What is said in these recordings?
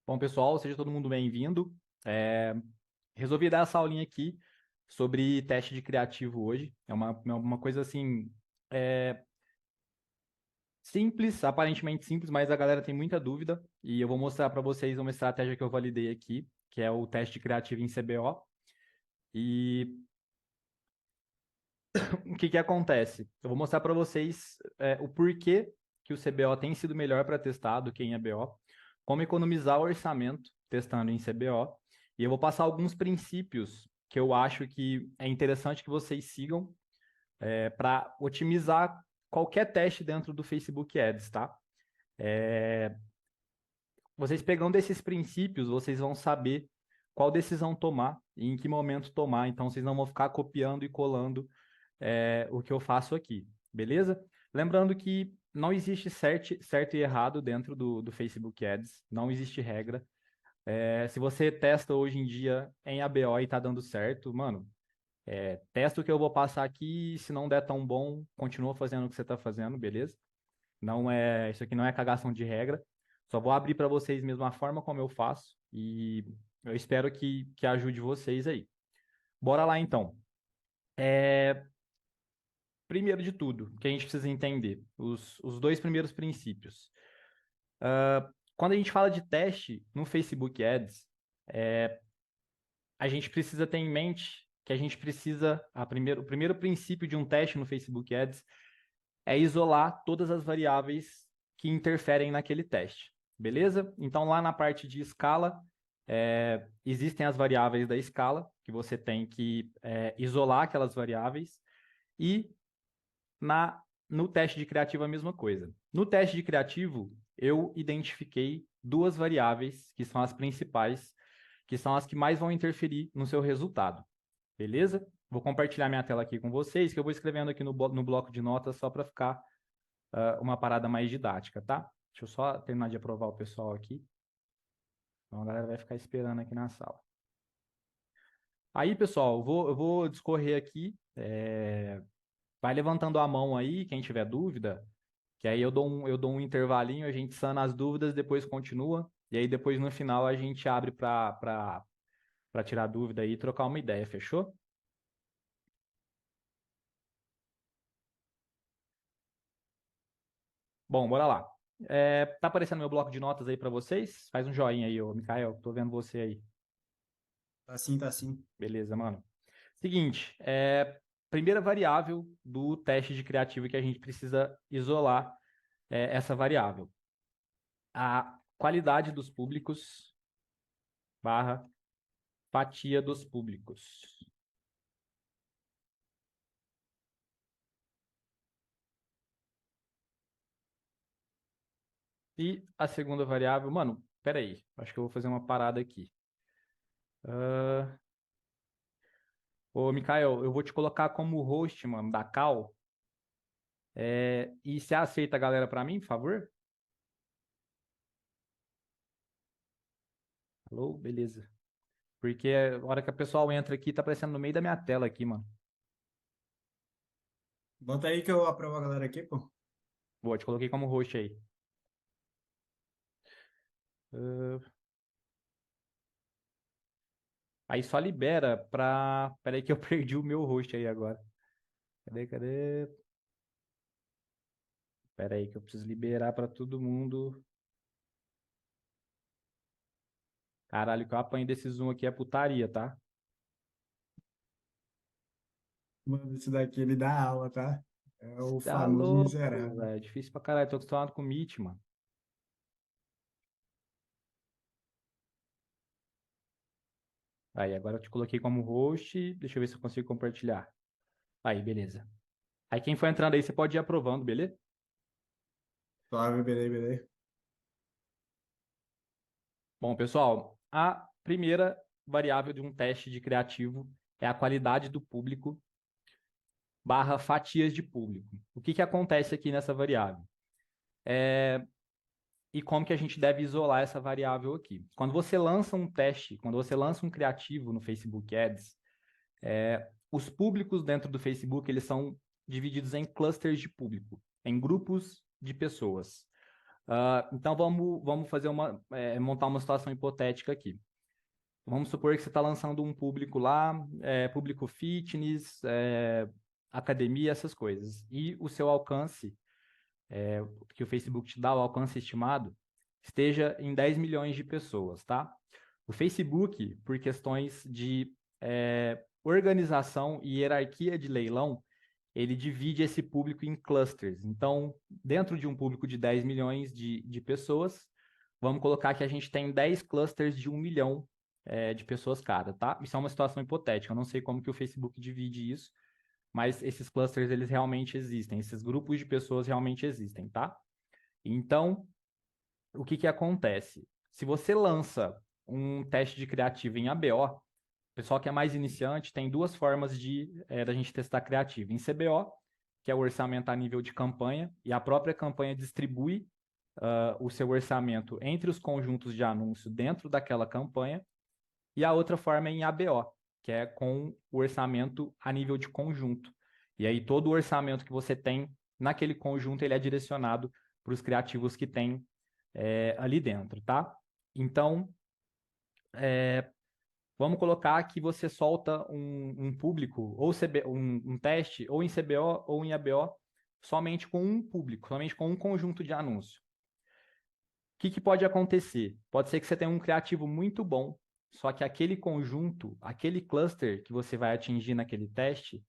Bom, pessoal, seja todo mundo bem-vindo. Resolvi dar essa aulinha aqui sobre teste de criativo hoje. É uma coisa assim, simples, aparentemente simples, mas a galera tem muita dúvida. E eu vou mostrar para vocês uma estratégia que eu validei aqui, que é o teste de criativo em CBO. E o que acontece? Eu vou mostrar para vocês o porquê que o CBO tem sido melhor para testar do que em EBO, como economizar o orçamento testando em CBO, e eu vou passar alguns princípios que eu acho que é interessante que vocês sigam para otimizar qualquer teste dentro do Facebook Ads, tá? Vocês pegando esses princípios, vocês vão saber qual decisão tomar e em que momento tomar, então vocês não vão ficar copiando e colando o que eu faço aqui, beleza? Lembrando que não existe certo e errado dentro do Facebook Ads, não existe regra. Se você testa hoje em dia em ABO e tá dando certo, mano, testa o que eu vou passar aqui, e se não der tão bom, continua fazendo o que você tá fazendo, beleza? Isso aqui não é cagação de regra. Só vou abrir para vocês mesmo a forma como eu faço e eu espero que ajude vocês aí. Bora lá então. Primeiro de tudo, que a gente precisa entender, os dois primeiros princípios. Quando a gente fala de teste no Facebook Ads, a gente precisa ter em mente que a gente precisa, o primeiro princípio de um teste no Facebook Ads é isolar todas as variáveis que interferem naquele teste, beleza? Então, lá na parte de escala, existem as variáveis da escala, que você tem que isolar aquelas variáveis, e no teste de criativo a mesma coisa. No teste de criativo, eu identifiquei duas variáveis que são as principais, que são as que mais vão interferir no seu resultado. Beleza? Vou compartilhar minha tela aqui com vocês, que eu vou escrevendo aqui no bloco de notas só para ficar uma parada mais didática, tá? Deixa eu só terminar de aprovar o pessoal aqui. Então a galera vai ficar esperando aqui na sala. Aí, pessoal, eu vou discorrer aqui. Vai levantando a mão aí, quem tiver dúvida, que aí eu dou um intervalinho, a gente sana as dúvidas, depois continua, e aí depois no final a gente abre para tirar dúvida aí e trocar uma ideia, fechou? Bom, bora lá. Tá aparecendo meu bloco de notas aí para vocês? Faz um joinha aí, ô Mikael, tô vendo você aí. Tá sim, tá sim. Beleza, mano. Seguinte, primeira variável do teste de criativo que a gente precisa isolar essa variável. A qualidade dos públicos barra fatia dos públicos. E a segunda variável, mano, peraí, acho que eu vou fazer uma parada aqui. Ô, Mikael, eu vou te colocar como host, mano, da call. E você aceita a galera pra mim, por favor? Alô, beleza. Porque a hora que a pessoal entra aqui, tá aparecendo no meio da minha tela aqui, mano. Bota aí que eu aprovo a galera aqui, pô. Boa, te coloquei como host aí. Ah, aí só libera pra... Peraí que eu perdi o meu host aí agora. Cadê? Peraí que eu preciso liberar pra todo mundo. Caralho, que eu apanho desse Zoom aqui é putaria, tá? Mano, esse daqui ele dá aula, tá? É o Tá famoso louco, miserável. velho. Difícil pra caralho. Tô acostumado com o Meet, mano. Aí, agora eu te coloquei como host. Deixa eu ver se eu consigo compartilhar. Aí, beleza. Aí, quem for entrando aí, você pode ir aprovando, beleza? Suave, beleza. Bom, pessoal, a primeira variável de um teste de criativo é a qualidade do público barra fatias de público. O que acontece aqui nessa variável? E como que a gente deve isolar essa variável aqui? Quando você lança um teste, quando você lança um criativo no Facebook Ads, os públicos dentro do Facebook, eles são divididos em clusters de público, em grupos de pessoas. Então, vamos fazer montar uma situação hipotética aqui. Vamos supor que você está lançando um público lá, público fitness, academia, essas coisas. E o seu alcance, que o Facebook te dá, o alcance estimado, esteja em 10 milhões de pessoas, tá? O Facebook, por questões de organização e hierarquia de leilão, ele divide esse público em clusters. Então, dentro de um público de 10 milhões de pessoas, vamos colocar que a gente tem 10 clusters de 1 milhão de pessoas cada, tá? Isso é uma situação hipotética, eu não sei como que o Facebook divide isso, mas esses clusters, eles realmente existem, esses grupos de pessoas realmente existem, tá? Então, o que que acontece? Se você lança um teste de criativo em ABO, o pessoal que é mais iniciante tem duas formas da gente testar criativo. Em CBO, que é o orçamento a nível de campanha, e a própria campanha distribui o seu orçamento entre os conjuntos de anúncio dentro daquela campanha. E a outra forma é em ABO, que é com o orçamento a nível de conjunto. E aí todo o orçamento que você tem naquele conjunto, ele é direcionado para os criativos que tem ali dentro, tá? Então, vamos colocar que você solta um público, ou um teste, ou em CBO ou em ABO, somente com um público, somente com um conjunto de anúncio. O que pode acontecer? Pode ser que você tenha um criativo muito bom, só que aquele conjunto, aquele cluster que você vai atingir naquele teste,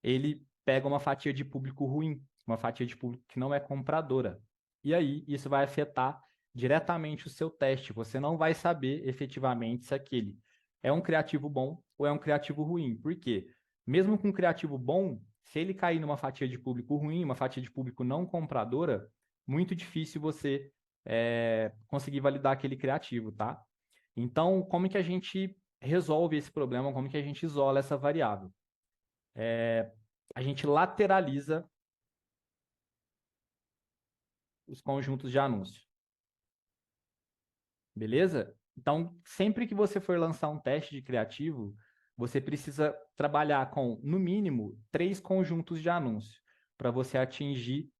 ele pega uma fatia de público ruim, uma fatia de público que não é compradora. E aí, isso vai afetar diretamente o seu teste. Você não vai saber efetivamente se aquele é um criativo bom ou é um criativo ruim. Por quê? Mesmo com um criativo bom, se ele cair numa fatia de público ruim, uma fatia de público não compradora, muito difícil você conseguir validar aquele criativo, tá? Então, como que a gente resolve esse problema? Como que a gente isola essa variável? A gente lateraliza os conjuntos de anúncio. Beleza? Então, sempre que você for lançar um teste de criativo, você precisa trabalhar com, no mínimo, 3 conjuntos de anúncio, para você atingir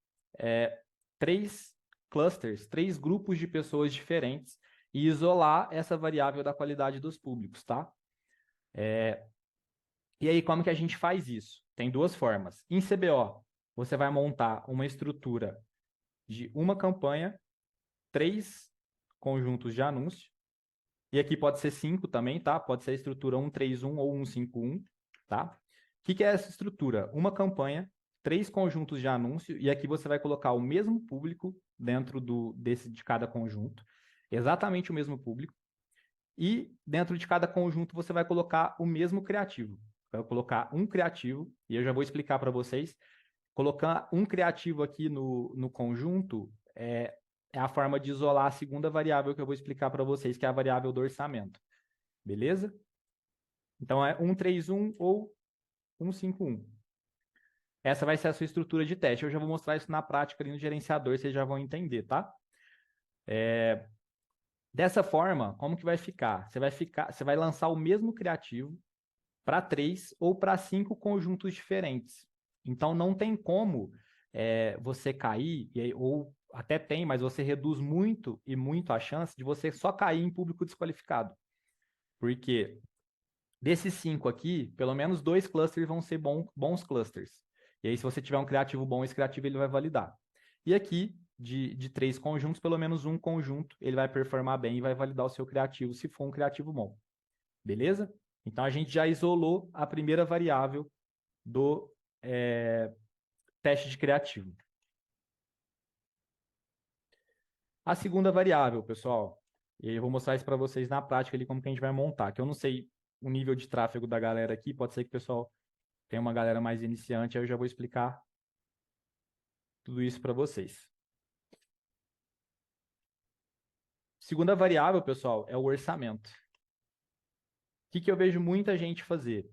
3 clusters, 3 grupos de pessoas diferentes e isolar essa variável da qualidade dos públicos, tá? E aí, como que a gente faz isso? Tem duas formas. Em CBO, você vai montar uma estrutura de uma campanha, 3 conjuntos de anúncio, e aqui pode ser 5 também, tá? Pode ser a estrutura 131 ou 151, tá? O que é essa estrutura? Uma campanha, 3 conjuntos de anúncio, e aqui você vai colocar o mesmo público dentro de cada conjunto, exatamente o mesmo público, e dentro de cada conjunto você vai colocar o mesmo criativo. Vai colocar um criativo, e eu já vou explicar para vocês. Colocar um criativo aqui no conjunto é a forma de isolar a segunda variável que eu vou explicar para vocês, que é a variável do orçamento. Beleza? Então, é 131 ou 151. Essa vai ser a sua estrutura de teste. Eu já vou mostrar isso na prática ali no gerenciador, vocês já vão entender, tá? Dessa forma, como que vai ficar? Você vai lançar o mesmo criativo para 3 ou para 5 conjuntos diferentes. Então, não tem como você cair, ou até tem, mas você reduz muito e muito a chance de você só cair em público desqualificado. Porque desses 5 aqui, pelo menos 2 clusters vão ser bons clusters. E aí, se você tiver um criativo bom, esse criativo ele vai validar. E aqui, de 3 conjuntos, pelo menos um conjunto ele vai performar bem e vai validar o seu criativo, se for um criativo bom. Beleza? Então, a gente já isolou a primeira variável do teste de criativo. A segunda variável, pessoal, e eu vou mostrar isso para vocês na prática ali, como que a gente vai montar, que eu não sei o nível de tráfego da galera aqui, pode ser que o pessoal tenha uma galera mais iniciante, aí eu já vou explicar tudo isso para vocês. Segunda variável, pessoal, é o orçamento. O que eu vejo muita gente fazer?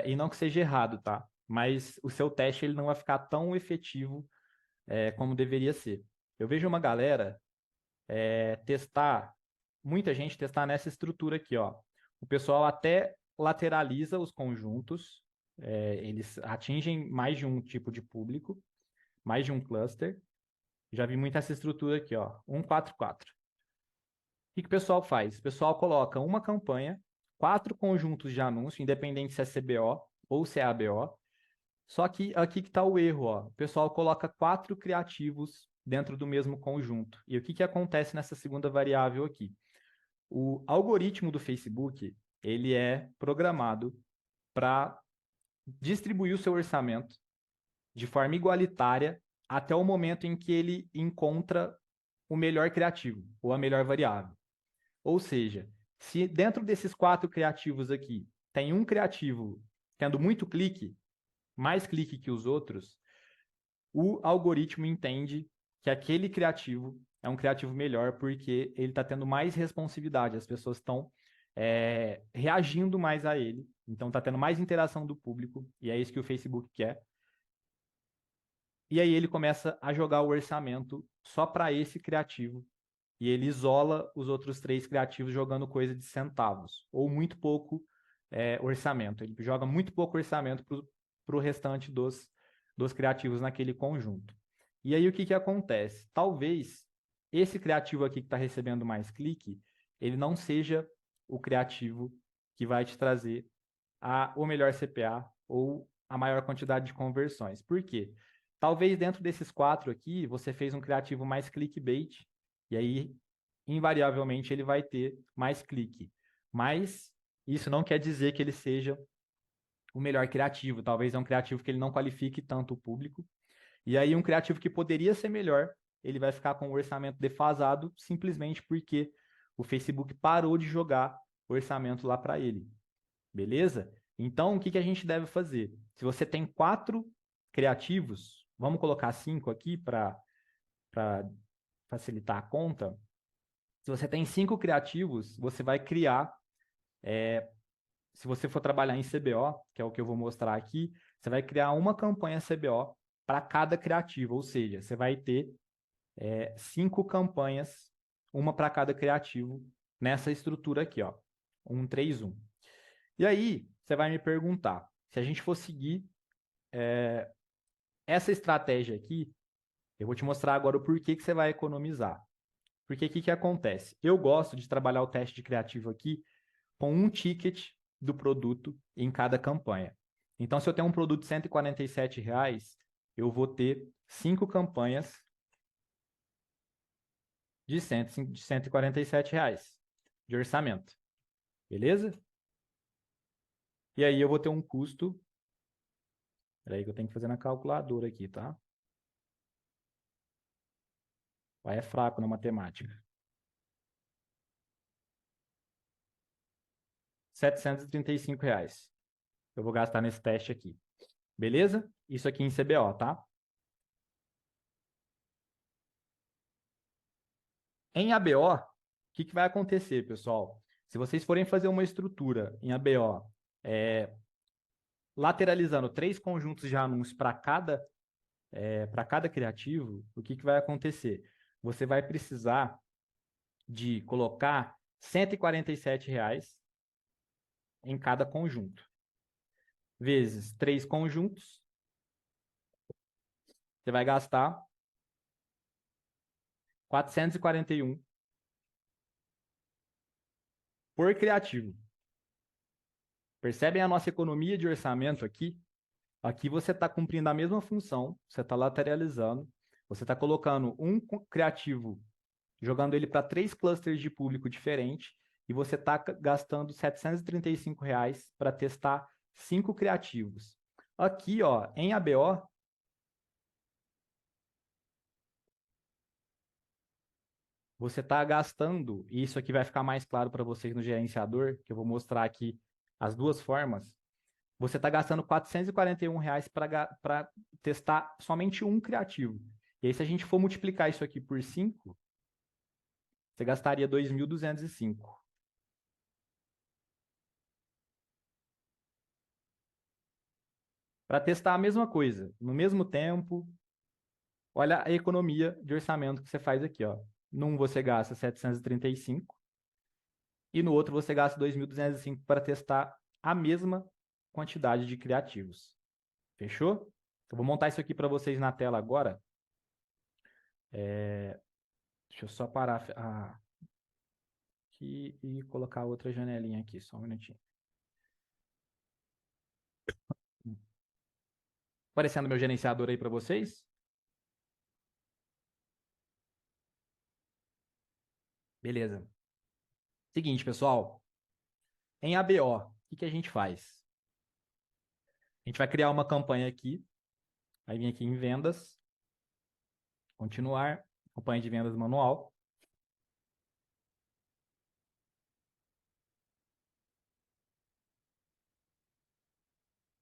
E não que seja errado, tá? Mas o seu teste ele não vai ficar tão efetivo como deveria ser. Eu vejo uma galera muita gente testar nessa estrutura aqui, ó. O pessoal até lateraliza os conjuntos, eles atingem mais de um tipo de público, mais de um cluster, Já vi muito essa estrutura aqui, ó, 1-4-4. O que que o pessoal faz? O pessoal coloca uma campanha, 4 conjuntos de anúncio, independente se é CBO ou se é ABO. Só que aqui que está o erro, ó. O pessoal coloca 4 criativos dentro do mesmo conjunto. E o que que acontece nessa segunda variável aqui? O algoritmo do Facebook, ele é programado para distribuir o seu orçamento de forma igualitária até o momento em que ele encontra o melhor criativo ou a melhor variável. Ou seja, se dentro desses 4 criativos aqui tem um criativo tendo muito clique, mais clique que os outros, o algoritmo entende que aquele criativo é um criativo melhor porque ele está tendo mais responsividade, as pessoas estão reagindo mais a ele, então está tendo mais interação do público, e é isso que o Facebook quer. E aí ele começa a jogar o orçamento só para esse criativo, e ele isola os outros 3 criativos jogando coisa de centavos, ou muito pouco orçamento. Ele joga muito pouco orçamento para o restante dos criativos naquele conjunto. E aí o que que acontece? Talvez esse criativo aqui que está recebendo mais clique, ele não seja o criativo que vai te trazer o melhor CPA ou a maior quantidade de conversões. Por quê? Talvez dentro desses 4 aqui, você fez um criativo mais clickbait, e aí, invariavelmente, ele vai ter mais clique. Mas isso não quer dizer que ele seja o melhor criativo. Talvez é um criativo que ele não qualifique tanto o público. E aí, um criativo que poderia ser melhor, ele vai ficar com o orçamento defasado simplesmente porque o Facebook parou de jogar o orçamento lá para ele. Beleza? Então, o que que a gente deve fazer? Se você tem 4 criativos, vamos colocar 5 aqui para facilitar a conta. Se você tem 5 criativos, você vai criar, se você for trabalhar em CBO, que é o que eu vou mostrar aqui, você vai criar uma campanha CBO para cada criativo, ou seja, você vai ter 5 campanhas, uma para cada criativo, nessa estrutura aqui, ó, 1, 3, 1. E aí, você vai me perguntar, se a gente for seguir essa estratégia aqui, eu vou te mostrar agora o porquê que você vai economizar. Porque o que que acontece? Eu gosto de trabalhar o teste de criativo aqui com um ticket do produto em cada campanha. Então, se eu tenho um produto de R$ 147, eu vou ter 5 campanhas de R$ 147 de orçamento. Beleza? E aí eu vou ter um custo. Espera aí que eu tenho que fazer na calculadora aqui, tá? Vai é fraco na matemática. R$ 735 eu vou gastar nesse teste aqui. Beleza? Isso aqui em CBO, tá? Em ABO, o que que vai acontecer, pessoal? Se vocês forem fazer uma estrutura em ABO, lateralizando 3 conjuntos de anúncios para cada criativo, o que que vai acontecer? Você vai precisar de colocar R$ 147 em cada conjunto. Vezes 3 conjuntos, você vai gastar 441 por criativo. Percebem a nossa economia de orçamento aqui? Aqui você está cumprindo a mesma função, você está lateralizando, você está colocando um criativo, jogando ele para 3 clusters de público diferentes, e você está gastando R$ 735 para testar 5 criativos. Aqui, ó, em ABO, você está gastando, e isso aqui vai ficar mais claro para vocês no gerenciador, que eu vou mostrar aqui as duas formas. Você está gastando R$ 441 para testar somente um criativo. E aí, se a gente for multiplicar isso aqui por 5, você gastaria 2.205. Para testar a mesma coisa, no mesmo tempo, olha a economia de orçamento que você faz aqui, ó. Num você gasta 735 e no outro você gasta 2.205 para testar a mesma quantidade de criativos. Fechou? Eu vou montar isso aqui para vocês na tela agora. Deixa eu só parar aqui e colocar outra janelinha aqui, só um minutinho. Aparecendo meu gerenciador aí para vocês? Beleza. Seguinte, pessoal. Em ABO, o que a gente faz? A gente vai criar uma campanha aqui. Vai vir aqui em vendas. Continuar. Campanha de vendas manual.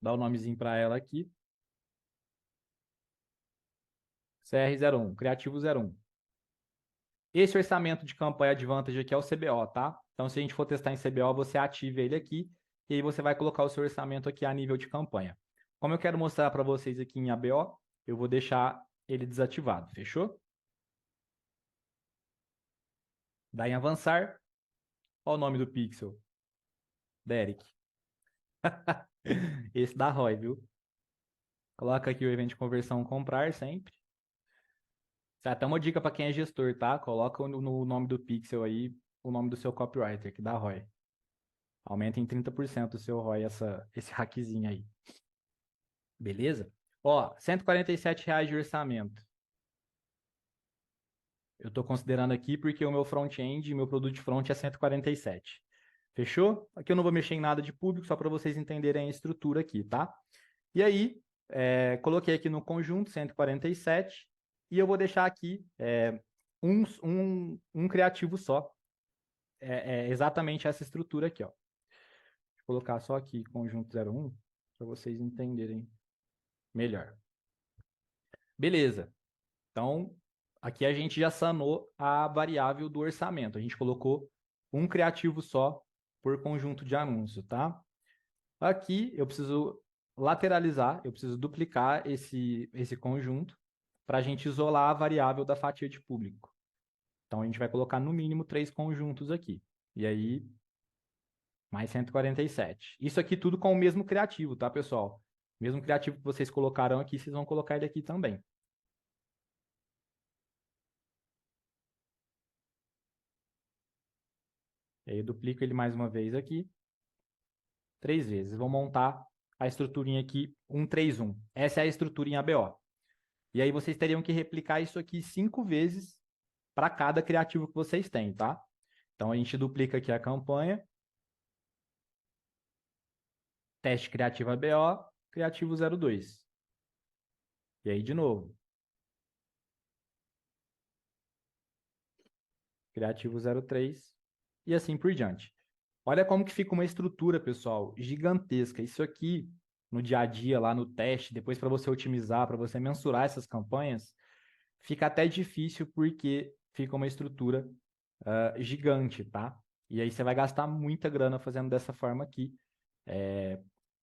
Dá o nomezinho para ela aqui. CR01, Criativo 01. Esse orçamento de campanha Advantage aqui é o CBO, tá? Então, se a gente for testar em CBO, você ativa ele aqui e aí você vai colocar o seu orçamento aqui a nível de campanha. Como eu quero mostrar para vocês aqui em ABO, eu vou deixar ele desativado, fechou? Dá em avançar. Olha o nome do pixel. Derek. Esse da ROI, viu? Coloca aqui o evento de conversão comprar sempre. Isso é até uma dica para quem é gestor, tá? Coloca no nome do pixel aí o nome do seu copywriter, que dá ROI. Aumenta em 30% o seu ROI esse hackzinho aí. Beleza? Ó, R$ 147 de orçamento. Eu estou considerando aqui porque o meu front-end, meu produto de front é 147. Fechou? Aqui eu não vou mexer em nada de público, só para vocês entenderem a estrutura aqui, tá? E aí, coloquei aqui no conjunto 147 e eu vou deixar aqui um criativo só. Exatamente essa estrutura aqui, ó. Vou colocar só aqui conjunto 01 para vocês entenderem melhor. Beleza. Então, aqui a gente já sanou a variável do orçamento. A gente colocou um criativo só por conjunto de anúncio, tá? Aqui eu preciso lateralizar, eu preciso duplicar esse conjunto para a gente isolar a variável da fatia de público. Então, a gente vai colocar no mínimo 3 conjuntos aqui. E aí, mais 147. Isso aqui tudo com o mesmo criativo, tá, pessoal? Mesmo criativo que vocês colocaram aqui, vocês vão colocar ele aqui também. E aí eu duplico ele mais uma vez aqui. 3 vezes. Vou montar a estruturinha aqui 131. Essa é a estrutura em ABO. E aí vocês teriam que replicar isso aqui 5 vezes para cada criativo que vocês têm, tá? Então a gente duplica aqui a campanha. Teste criativo ABO, criativo 02. E aí de novo. Criativo 03 e assim por diante. Olha como que fica uma estrutura, pessoal, gigantesca. Isso aqui, no dia a dia, lá no teste, depois para você otimizar, para você mensurar essas campanhas, fica até difícil porque fica uma estrutura gigante, tá? E aí você vai gastar muita grana fazendo dessa forma aqui,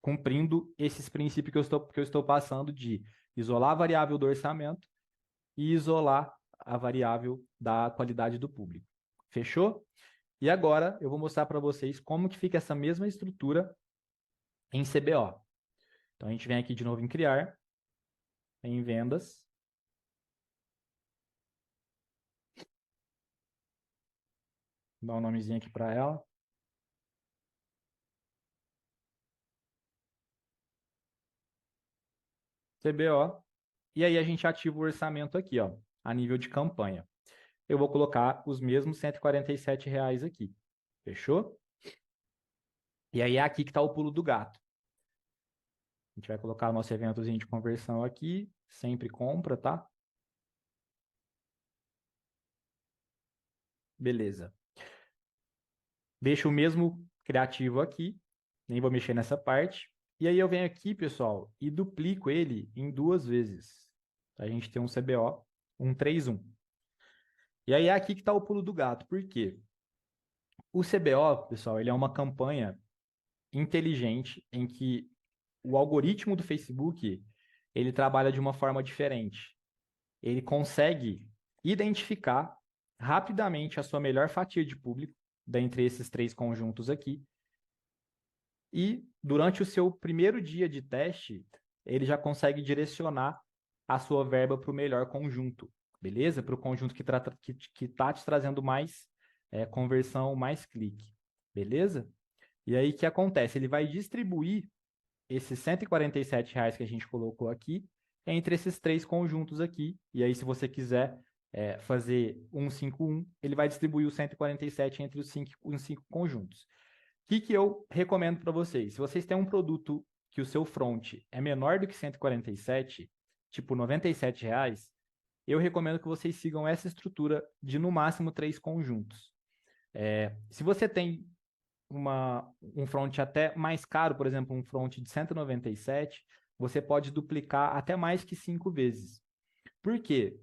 cumprindo esses princípios que eu estou passando de isolar a variável do orçamento e isolar a variável da qualidade do público. Fechou? E agora eu vou mostrar para vocês como que fica essa mesma estrutura em CBO. Então a gente vem aqui de novo em criar, em vendas. Dá um nomezinho aqui para ela. CBO. E aí a gente ativa o orçamento aqui, ó, a nível de campanha. Eu vou colocar os mesmos R$ 147 aqui. Fechou? E aí é aqui que está o pulo do gato. A gente vai colocar o nosso eventozinho de conversão aqui, sempre compra, tá? Beleza. Deixo o mesmo criativo aqui, nem vou mexer nessa parte. E aí eu venho aqui, pessoal, e duplico ele em 2 vezes. A gente tem um CBO 131. E aí é aqui que está o pulo do gato. Por quê? O CBO, pessoal, ele é uma campanha inteligente em que o algoritmo do Facebook ele trabalha de uma forma diferente. Ele consegue identificar rapidamente a sua melhor fatia de público dentre esses 3 conjuntos aqui. E durante o seu primeiro dia de teste, ele já consegue direcionar a sua verba para o melhor conjunto. beleza? Para o conjunto que tá te trazendo mais conversão, mais clique, beleza? E aí, o que acontece? Ele vai distribuir esses R$ 147 que a gente colocou aqui entre esses três conjuntos aqui. E aí, se você quiser fazer 151, ele vai distribuir os 147 entre os cinco conjuntos. O que eu recomendo para vocês? Se vocês têm um produto que o seu front é menor do que 147, tipo R$ 97, eu recomendo que vocês sigam essa estrutura de no máximo 3 conjuntos. Se você tem um front até mais caro, por exemplo, um front de 197, você pode duplicar até mais que 5 vezes. Por quê?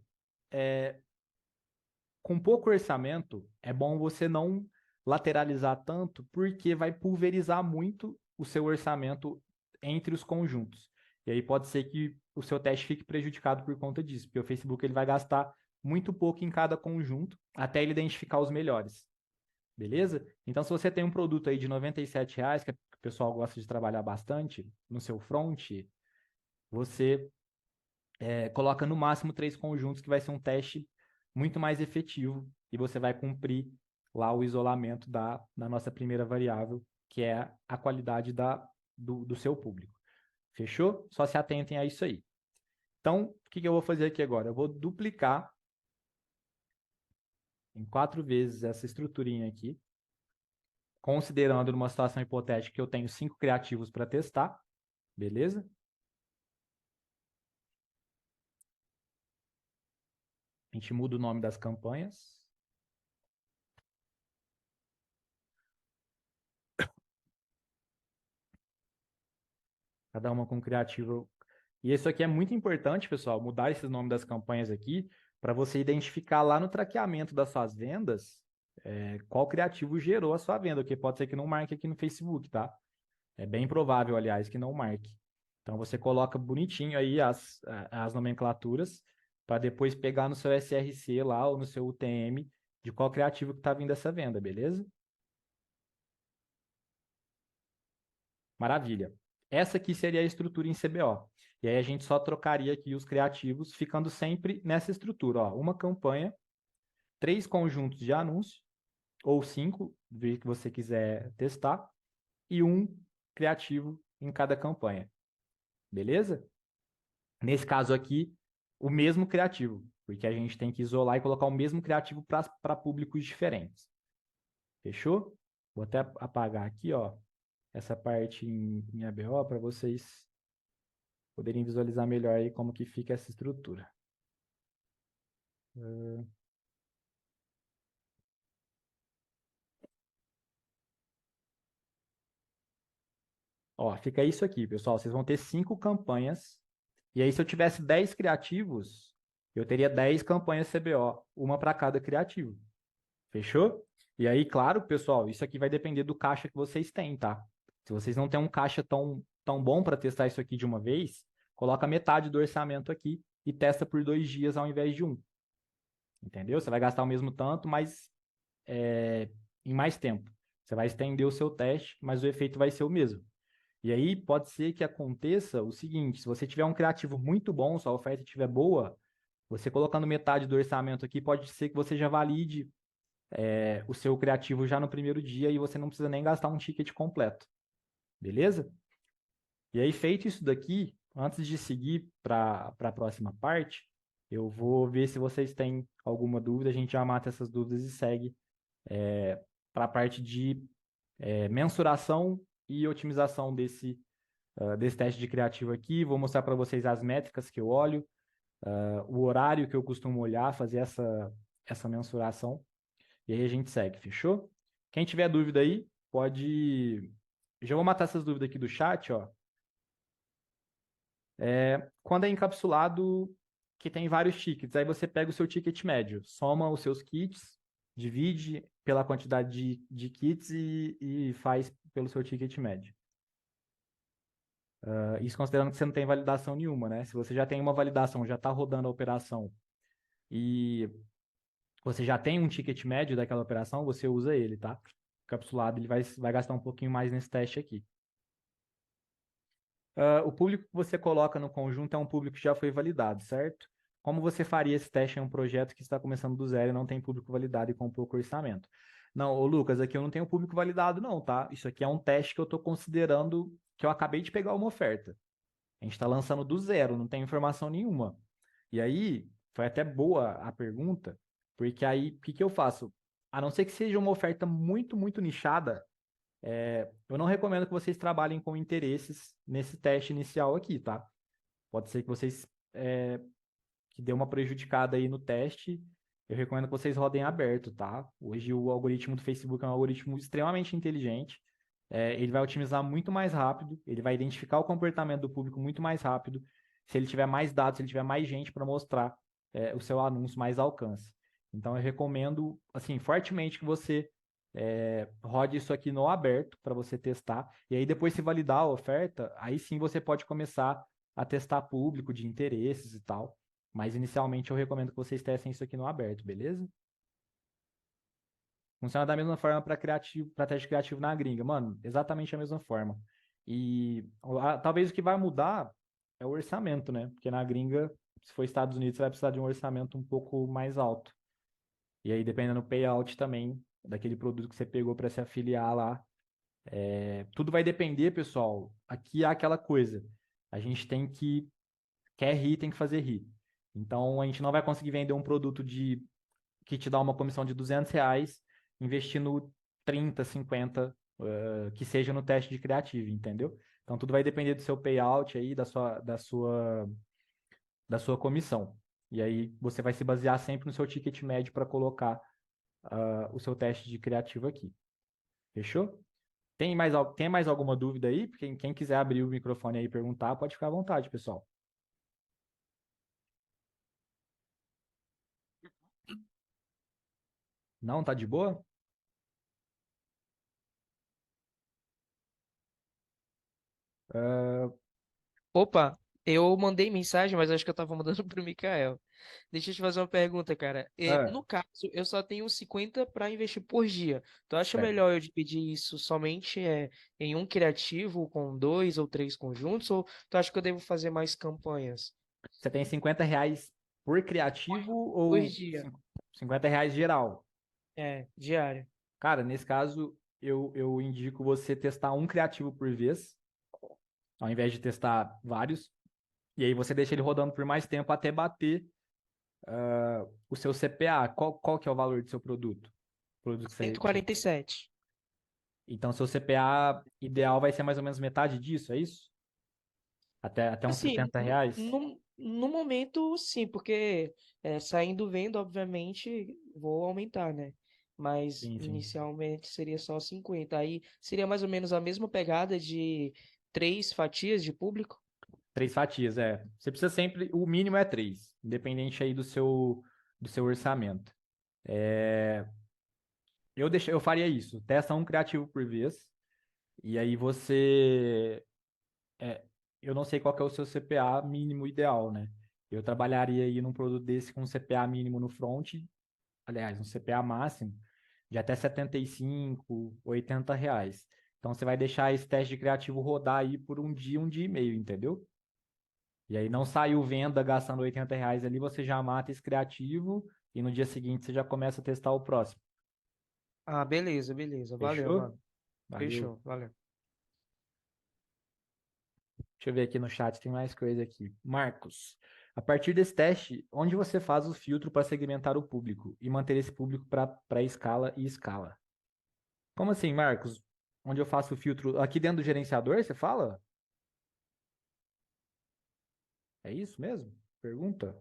Com pouco orçamento, é bom você não lateralizar tanto, porque vai pulverizar muito o seu orçamento entre os conjuntos. E aí pode ser que o seu teste fique prejudicado por conta disso, porque o Facebook ele vai gastar muito pouco em cada conjunto até ele identificar os melhores. Beleza? Então, se você tem um produto aí de R$ 97, que o pessoal gosta de trabalhar bastante no seu front, você coloca no máximo 3 conjuntos, que vai ser um teste muito mais efetivo e você vai cumprir lá o isolamento da nossa primeira variável, que é a qualidade do seu público. Fechou? Só se atentem a isso aí. Então, o que eu vou fazer aqui agora? Eu vou duplicar em 4 vezes essa estruturinha aqui, considerando numa situação hipotética que eu tenho 5 criativos para testar, beleza? A gente muda o nome das campanhas. Cada uma com criativo. E isso aqui é muito importante, pessoal, mudar esse nome das campanhas aqui, para você identificar lá no traqueamento das suas vendas qual criativo gerou a sua venda, porque pode ser que não marque aqui no Facebook, tá? É bem provável, aliás, que não marque. Então você coloca bonitinho aí as nomenclaturas para depois pegar no seu SRC lá ou no seu UTM de qual criativo que está vindo essa venda, beleza? Maravilha. Essa aqui seria a estrutura em CBO. E aí a gente só trocaria aqui os criativos, ficando sempre nessa estrutura. Ó, uma campanha, 3 conjuntos de anúncio, ou 5, do que você quiser testar, e um criativo em cada campanha. Beleza? Nesse caso aqui, o mesmo criativo, porque a gente tem que isolar e colocar o mesmo criativo para públicos diferentes. Fechou? Vou até apagar aqui, ó, essa parte em ABO para vocês poderem visualizar melhor aí como que fica essa estrutura. Ó, fica isso aqui, pessoal. Vocês vão ter 5 campanhas. E aí, se eu tivesse 10 criativos, eu teria 10 campanhas CBO, uma para cada criativo. Fechou? E aí, claro, pessoal, isso aqui vai depender do caixa que vocês têm, tá? Se vocês não têm um caixa tão bom para testar isso aqui de uma vez, coloca metade do orçamento aqui e testa por 2 dias ao invés de um. Entendeu? Você vai gastar o mesmo tanto, mas em mais tempo. Você vai estender o seu teste, mas o efeito vai ser o mesmo. E aí pode ser que aconteça o seguinte: se você tiver um criativo muito bom, sua oferta estiver boa, você colocando metade do orçamento aqui, pode ser que você já valide o seu criativo já no primeiro dia e você não precisa nem gastar um ticket completo. Beleza? E aí, feito isso daqui, antes de seguir para a próxima parte, eu vou ver se vocês têm alguma dúvida, a gente já mata essas dúvidas e segue para a parte de mensuração e otimização desse teste de criativo aqui. Vou mostrar para vocês as métricas que eu olho, o horário que eu costumo olhar, fazer essa mensuração. E aí a gente segue, fechou? Quem tiver dúvida aí, pode. Já vou matar essas dúvidas aqui do chat, ó. Quando é encapsulado, que tem vários tickets, aí você pega o seu ticket médio, soma os seus kits, divide pela quantidade de kits e faz pelo seu ticket médio. Isso considerando que você não tem validação nenhuma, né? Se você já tem uma validação, já está rodando a operação e você já tem um ticket médio daquela operação, você usa ele, tá? Capsulado, ele vai gastar um pouquinho mais nesse teste aqui. O público que você coloca no conjunto é um público que já foi validado, certo? como você faria esse teste em um projeto que está começando do zero e não tem público validado e com pouco orçamento? Não, ô Lucas, aqui eu não tenho público validado, não, tá? Isso aqui é um teste que eu estou considerando que eu acabei de pegar uma oferta. A gente está lançando do zero, não tem informação nenhuma. E aí, foi até boa a pergunta, porque aí, o que que eu faço? A não ser que seja uma oferta muito, muito nichada, eu não recomendo que vocês trabalhem com interesses nesse teste inicial aqui, tá? Pode ser que vocês que dê uma prejudicada aí no teste. Eu recomendo que vocês rodem aberto, tá? Hoje o algoritmo do Facebook é um algoritmo extremamente inteligente. Ele vai otimizar muito mais rápido, ele vai identificar o comportamento do público muito mais rápido. Se ele tiver mais dados, se ele tiver mais gente para mostrar o seu anúncio, mais alcance. Então eu recomendo, assim, fortemente que você rode isso aqui no aberto para você testar. E aí depois se validar a oferta, aí sim você pode começar a testar público de interesses e tal. Mas inicialmente eu recomendo que vocês testem isso aqui no aberto, beleza? Funciona da mesma forma para criativo, para teste criativo na gringa, mano, exatamente a mesma forma. E talvez o que vai mudar é o orçamento, né? Porque na gringa, se for Estados Unidos, você vai precisar de um orçamento um pouco mais alto. E aí, dependendo do payout também, daquele produto que você pegou para se afiliar lá. Tudo vai depender, pessoal. Aqui é aquela coisa. A gente tem que. Quer rir, tem que fazer rir. Então, a gente não vai conseguir vender um produto que te dá uma comissão de R$ 200, investindo 30, 50, que seja no teste de criativo, entendeu? Então, tudo vai depender do seu payout aí, da sua comissão. E aí, você vai se basear sempre no seu ticket médio para colocar o seu teste de criativo aqui. Fechou? Tem mais alguma dúvida aí? Quem quiser abrir o microfone aí e perguntar, pode ficar à vontade, pessoal. Não, tá de boa? Opa, eu mandei mensagem, mas acho que eu tava mandando pro Mikael. Deixa eu te fazer uma pergunta, cara. Ah, No caso, eu só tenho 50 para investir por dia. Tu acha certo. melhor eu dividir isso somente em um criativo com dois ou três conjuntos, ou tu acha que eu devo fazer mais campanhas? Você tem R$ 50 por criativo Por ou dia. R$ 50 geral? Diário. Cara, nesse caso, eu indico você testar um criativo por vez, ao invés de testar vários. E aí você deixa ele rodando por mais tempo até bater o seu CPA. Qual que é o valor do seu produto? Produto que Cento e você... quarenta e sete. Então, seu CPA ideal vai ser mais ou menos metade disso, é isso? Até uns Assim, R$ 60? no momento, sim, porque saindo vendo, obviamente, vou aumentar, né? Mas Sim, sim. inicialmente seria só 50. Aí seria mais ou menos a mesma pegada de três fatias de público. 3 fatias, é. Você precisa sempre, o mínimo é 3, independente aí do seu orçamento. Eu faria isso, testa um criativo por vez, e aí você, é, eu não sei qual que é o seu CPA mínimo ideal, né? Eu trabalharia aí num produto desse com um CPA mínimo no front, aliás, um CPA máximo de até 75, R$ 80. Então você vai deixar esse teste de criativo rodar aí por um dia e meio, entendeu? E aí não saiu venda gastando R$ 80 ali, você já mata esse criativo e no dia seguinte você já começa a testar o próximo. Ah, beleza, beleza. Valeu, Fechou? mano. Valeu. Fechou, valeu. Deixa eu ver aqui no chat, tem mais coisa aqui. Marcos, a partir desse teste, onde você faz o filtro para segmentar o público e manter esse público para escala e escala? Como assim, Marcos? Onde eu faço o filtro? Aqui dentro do gerenciador, você fala? É isso mesmo? Pergunta.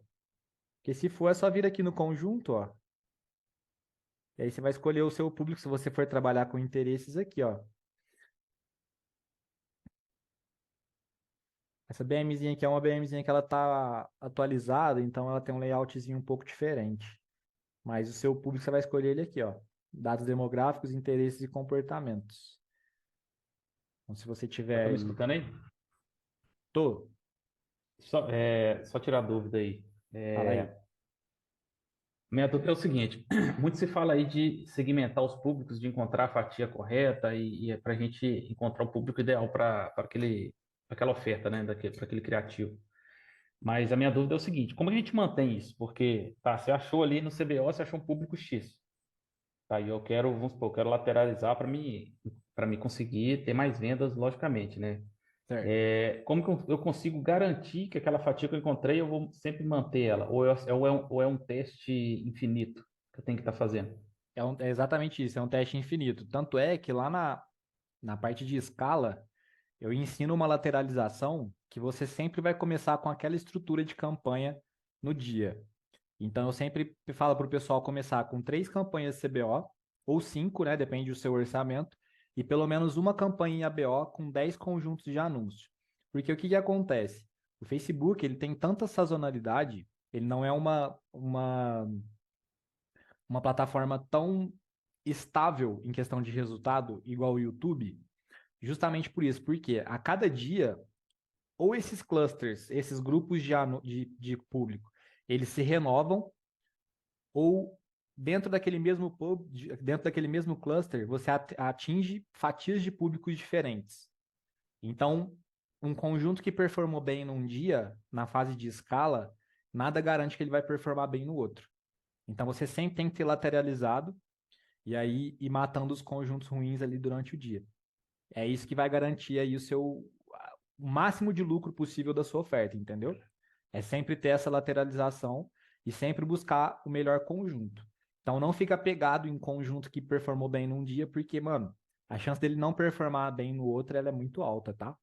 Porque se for, é só vir aqui no conjunto, ó. E aí você vai escolher o seu público se você for trabalhar com interesses aqui, ó. Essa BMzinha aqui é uma BMzinha que ela tá atualizada, então ela tem um layoutzinho um pouco diferente. Mas o seu público você vai escolher ele aqui, ó. Dados demográficos, interesses e comportamentos. Então, se você tiver Tá me aí. escutando aí? Tô, Só tirar dúvida aí. fala aí. Minha dúvida é o seguinte: muito se fala aí de segmentar os públicos, de encontrar a fatia correta e é para a gente encontrar o público ideal para aquela oferta, né? Para aquele criativo. Mas a minha dúvida é o seguinte, como a gente mantém isso? Porque, tá, você achou ali no CBO, você achou um público X. Tá, e eu quero, vamos supor, eu quero lateralizar para me conseguir ter mais vendas, logicamente, né? Certo. Como que eu consigo garantir que aquela fatia que eu encontrei, eu vou sempre manter ela? Ou é um teste infinito que eu tenho que estar fazendo? É exatamente isso, é um teste infinito. Tanto é que lá na parte de escala, eu ensino uma lateralização que você sempre vai começar com aquela estrutura de campanha no dia. Então, eu sempre falo para o pessoal começar com 3 campanhas CBO, ou 5, né? Depende do seu orçamento, e pelo menos uma campanha em ABO com 10 conjuntos de anúncio. Porque o que que acontece? O Facebook, ele tem tanta sazonalidade, ele não é uma plataforma tão estável em questão de resultado, igual o YouTube, justamente por isso, porque a cada dia, ou esses clusters, esses grupos de público, eles se renovam, ou dentro daquele mesmo cluster, você atinge fatias de públicos diferentes. Então, um conjunto que performou bem num dia, na fase de escala, nada garante que ele vai performar bem no outro. Então, você sempre tem que ter lateralizado e aí ir matando os conjuntos ruins ali durante o dia. É isso que vai garantir aí o máximo de lucro possível da sua oferta, entendeu? É sempre ter essa lateralização e sempre buscar o melhor conjunto. Então não fica pegado em conjunto que performou bem num dia, porque, mano, a chance dele não performar bem no outro ela é muito alta, tá?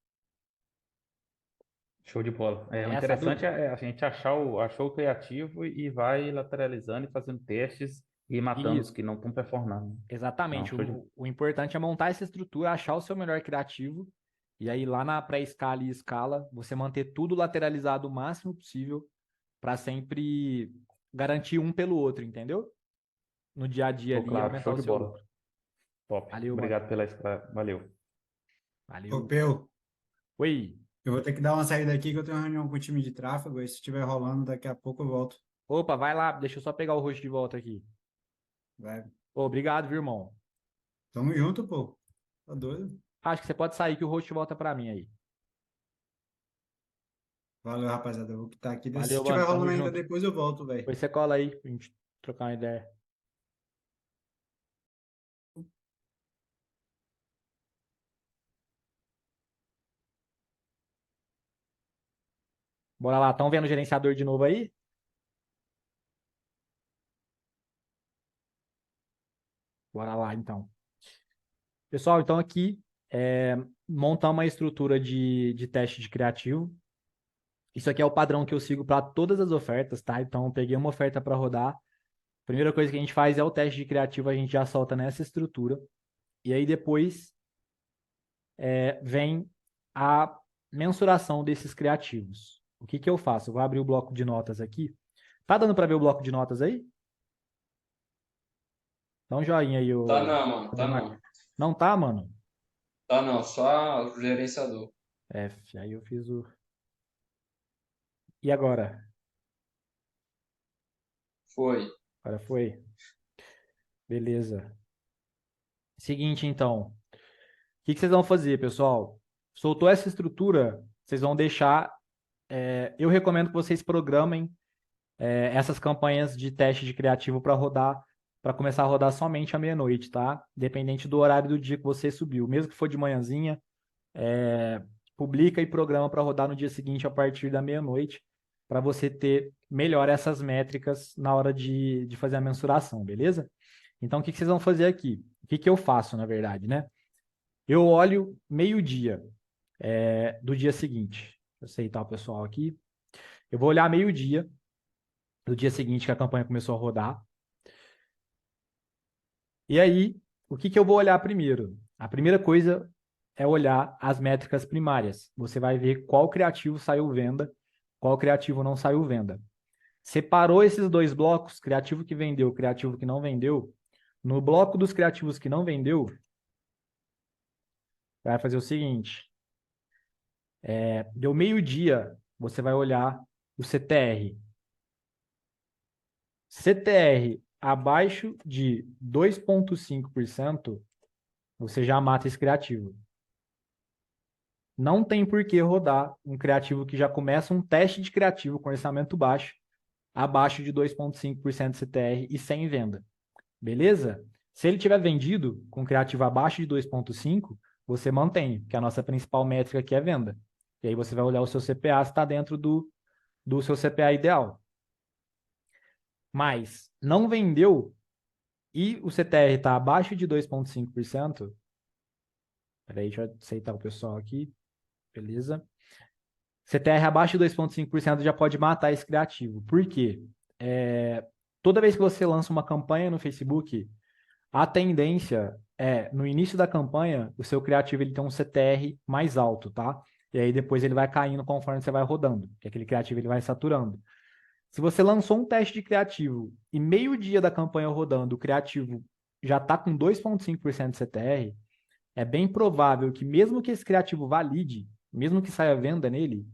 Show de bola. O Essa a interessante dúvida? é a gente achou o criativo e vai lateralizando e fazendo testes e matando os Isso, que não estão performando. Não, exatamente. show de O importante é montar essa estrutura, achar o seu melhor criativo, e aí lá na pré-escala e escala, você manter tudo lateralizado o máximo possível para sempre garantir um pelo outro, entendeu? No dia a dia Tô ali e claro, aumentar show o de seu bola. lucro. Top. Valeu, mano. Obrigado Valeu. Ô, Valeu. Peu, Oi. eu vou ter que dar uma saída aqui que eu tenho uma reunião com o time de tráfego, e se estiver rolando, daqui a pouco eu volto. Opa, vai lá. Deixa eu só pegar o rosto de volta aqui. Vai. Ô, obrigado, viu, irmão? Tamo junto, pô. Tá doido? Acho que você pode sair que o host volta pra mim aí. Valeu, rapaziada. Eu vou quitar aqui. Se Valeu, estiver mano. Tamo rolando ainda junto. depois, eu volto, velho. Depois você cola aí pra gente trocar uma ideia. Bora lá. Estão vendo o gerenciador de novo aí? Bora lá, então. Pessoal, então aqui montar uma estrutura de teste de criativo. Isso aqui é o padrão que eu sigo para todas as ofertas, tá? Então, eu peguei uma oferta para rodar. Primeira coisa que a gente faz é o teste de criativo, a gente já solta nessa estrutura. E aí depois vem a mensuração desses criativos. O que que eu faço? Eu vou abrir o bloco de notas aqui. Tá dando para ver o bloco de notas aí? Dá um joinha aí, Tá o não, mano, tá Ademar. não. Não tá, mano? Tá não, só o gerenciador. F, aí eu fiz o... E agora? Foi. Agora foi. Beleza. Seguinte, então. O que que vocês vão fazer, pessoal? Soltou essa estrutura, vocês vão deixar... eu recomendo que vocês programem essas campanhas de teste de criativo para rodar, para começar a rodar somente à meia-noite, tá? Dependente do horário do dia que você subiu. Mesmo que for de manhãzinha, publica e programa para rodar no dia seguinte a partir da meia-noite, para você ter melhor essas métricas na hora de fazer a mensuração, beleza? Então, o que que vocês vão fazer aqui? O que que eu faço, na verdade, né? Eu olho meio-dia do dia seguinte. Deixa eu aceitar o pessoal aqui. Eu vou olhar meio-dia do dia seguinte que a campanha começou a rodar. E aí, o que que eu vou olhar primeiro? A primeira coisa é olhar as métricas primárias. Você vai ver qual criativo saiu venda, qual criativo não saiu venda. Separou esses dois blocos, criativo que vendeu, criativo que não vendeu. No bloco dos criativos que não vendeu, vai fazer o seguinte: deu meio-dia, você vai olhar o CTR. CTR abaixo de 2,5%, você já mata esse criativo. não tem por que rodar um criativo que já começa um teste de criativo com orçamento baixo, abaixo de 2,5% de CTR e sem venda. Beleza? Se ele tiver vendido com criativo abaixo de 2,5, você mantém, porque a nossa principal métrica aqui é venda. E aí você vai olhar o seu CPA se está dentro do seu CPA ideal. Mas não vendeu e o CTR está abaixo de 2,5%. Peraí, deixa eu aceitar o pessoal aqui. Beleza? CTR abaixo de 2,5% já pode matar esse criativo. Por quê? Toda vez que você lança uma campanha no Facebook, a tendência é, no início da campanha, o seu criativo ele tem um CTR mais alto, tá? E aí depois ele vai caindo conforme você vai rodando, que aquele criativo ele vai saturando. Se você lançou um teste de criativo e meio dia da campanha rodando, o criativo já está com 2,5% de CTR, é bem provável que mesmo que esse criativo valide, mesmo que saia venda nele,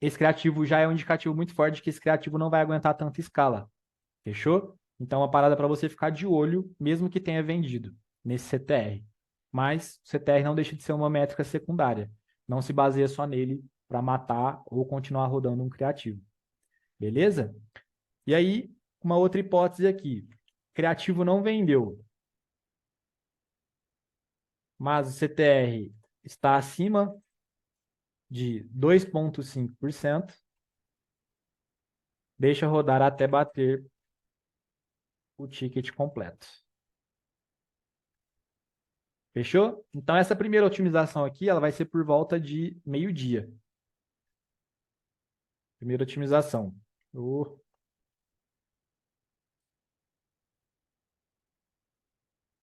esse criativo já é um indicativo muito forte de que esse criativo não vai aguentar tanta escala. Fechou? Então, uma parada para você ficar de olho, mesmo que tenha vendido nesse CTR. Mas o CTR não deixa de ser uma métrica secundária. Não se baseia só nele para matar ou continuar rodando um criativo. Beleza? E aí, uma outra hipótese aqui. Criativo não vendeu, mas o CTR está acima de 2,5%. Deixa rodar até bater o ticket completo. Fechou? Então, essa primeira otimização aqui, ela vai ser por volta de meio-dia. Primeira otimização.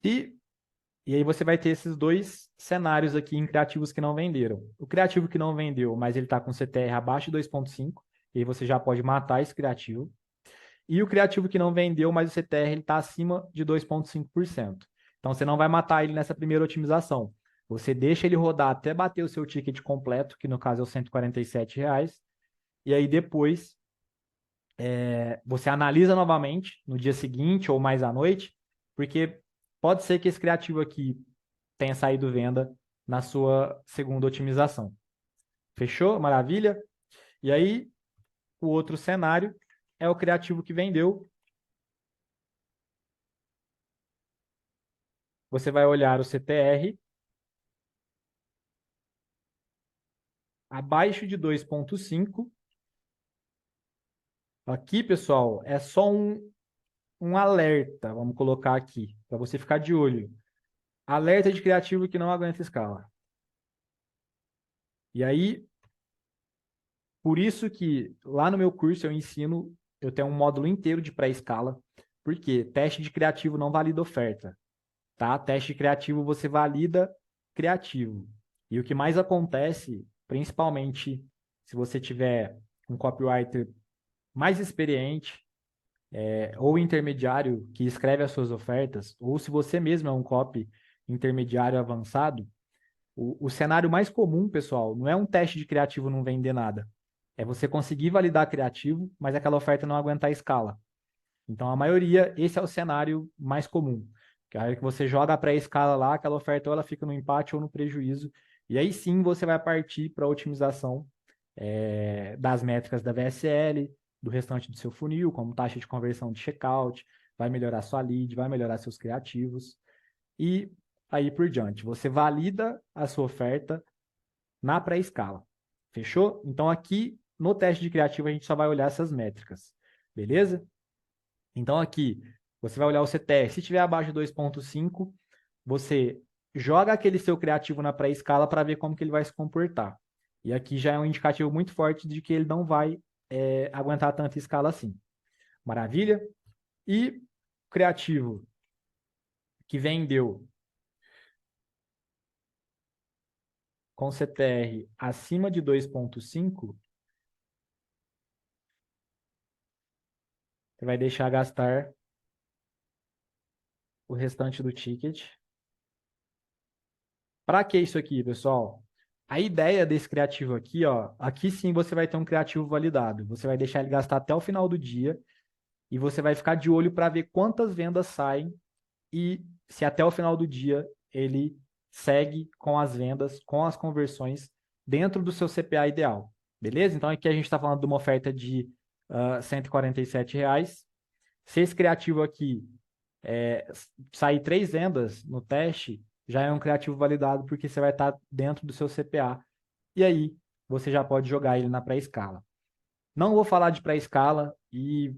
E aí você vai ter esses dois cenários aqui em criativos que não venderam. O criativo que não vendeu, mas ele está com CTR abaixo de 2,5, e aí você já pode matar esse criativo. E o criativo que não vendeu, mas o CTR está acima de 2,5%. Então, você não vai matar ele nessa primeira otimização. Você deixa ele rodar até bater o seu ticket completo, que no caso é os R$147. E aí, depois, você analisa novamente no dia seguinte ou mais à noite, porque pode ser que esse criativo aqui tenha saído venda na sua segunda otimização. Fechou? Maravilha? E aí, o outro cenário é o criativo que vendeu. Você vai olhar o CTR abaixo de 2,5. Aqui, pessoal, é só um alerta, vamos colocar aqui, para você ficar de olho. Alerta de criativo que não aguenta escala. E aí, por isso que lá no meu curso eu tenho um módulo inteiro de pré-escala, porque teste de criativo não valida oferta, tá? Teste de criativo você valida criativo. E o que mais acontece, principalmente se você tiver um copywriter mais experiente, ou intermediário que escreve as suas ofertas, ou se você mesmo é um copy intermediário avançado, o cenário mais comum, pessoal, não é um teste de criativo não vender nada. É você conseguir validar criativo, mas aquela oferta não aguentar a escala. Então, a maioria, esse é o cenário mais comum. Que é a hora que você joga a pré-escala lá, aquela oferta ou ela fica no empate ou no prejuízo. E aí sim você vai partir para a otimização das métricas da VSL, do restante do seu funil, como taxa de conversão de checkout, vai melhorar sua lead, vai melhorar seus criativos. E aí por diante. Você valida a sua oferta na pré-escala. Fechou? Então aqui no teste de criativo a gente só vai olhar essas métricas. Beleza? Então aqui você vai olhar o CTR. Se tiver abaixo de 2,5, você joga aquele seu criativo na pré-escala para ver como que ele vai se comportar. E aqui já é um indicativo muito forte de que ele não vai aguentar tanta escala assim. Maravilha? E o criativo que vendeu com CTR acima de 2,5, você vai deixar gastar o restante do ticket. Para que isso aqui, pessoal? A ideia desse criativo aqui, ó, aqui sim você vai ter um criativo validado. Você vai deixar ele gastar até o final do dia e você vai ficar de olho para ver quantas vendas saem e se até o final do dia ele segue com as vendas, com as conversões dentro do seu CPA ideal. Beleza? Então aqui a gente está falando de uma oferta de R$ 147. Se esse criativo aqui sair 3 vendas no teste, já é um criativo validado porque você vai estar dentro do seu CPA. E aí você já pode jogar ele na pré-escala. Não vou falar de pré-escala e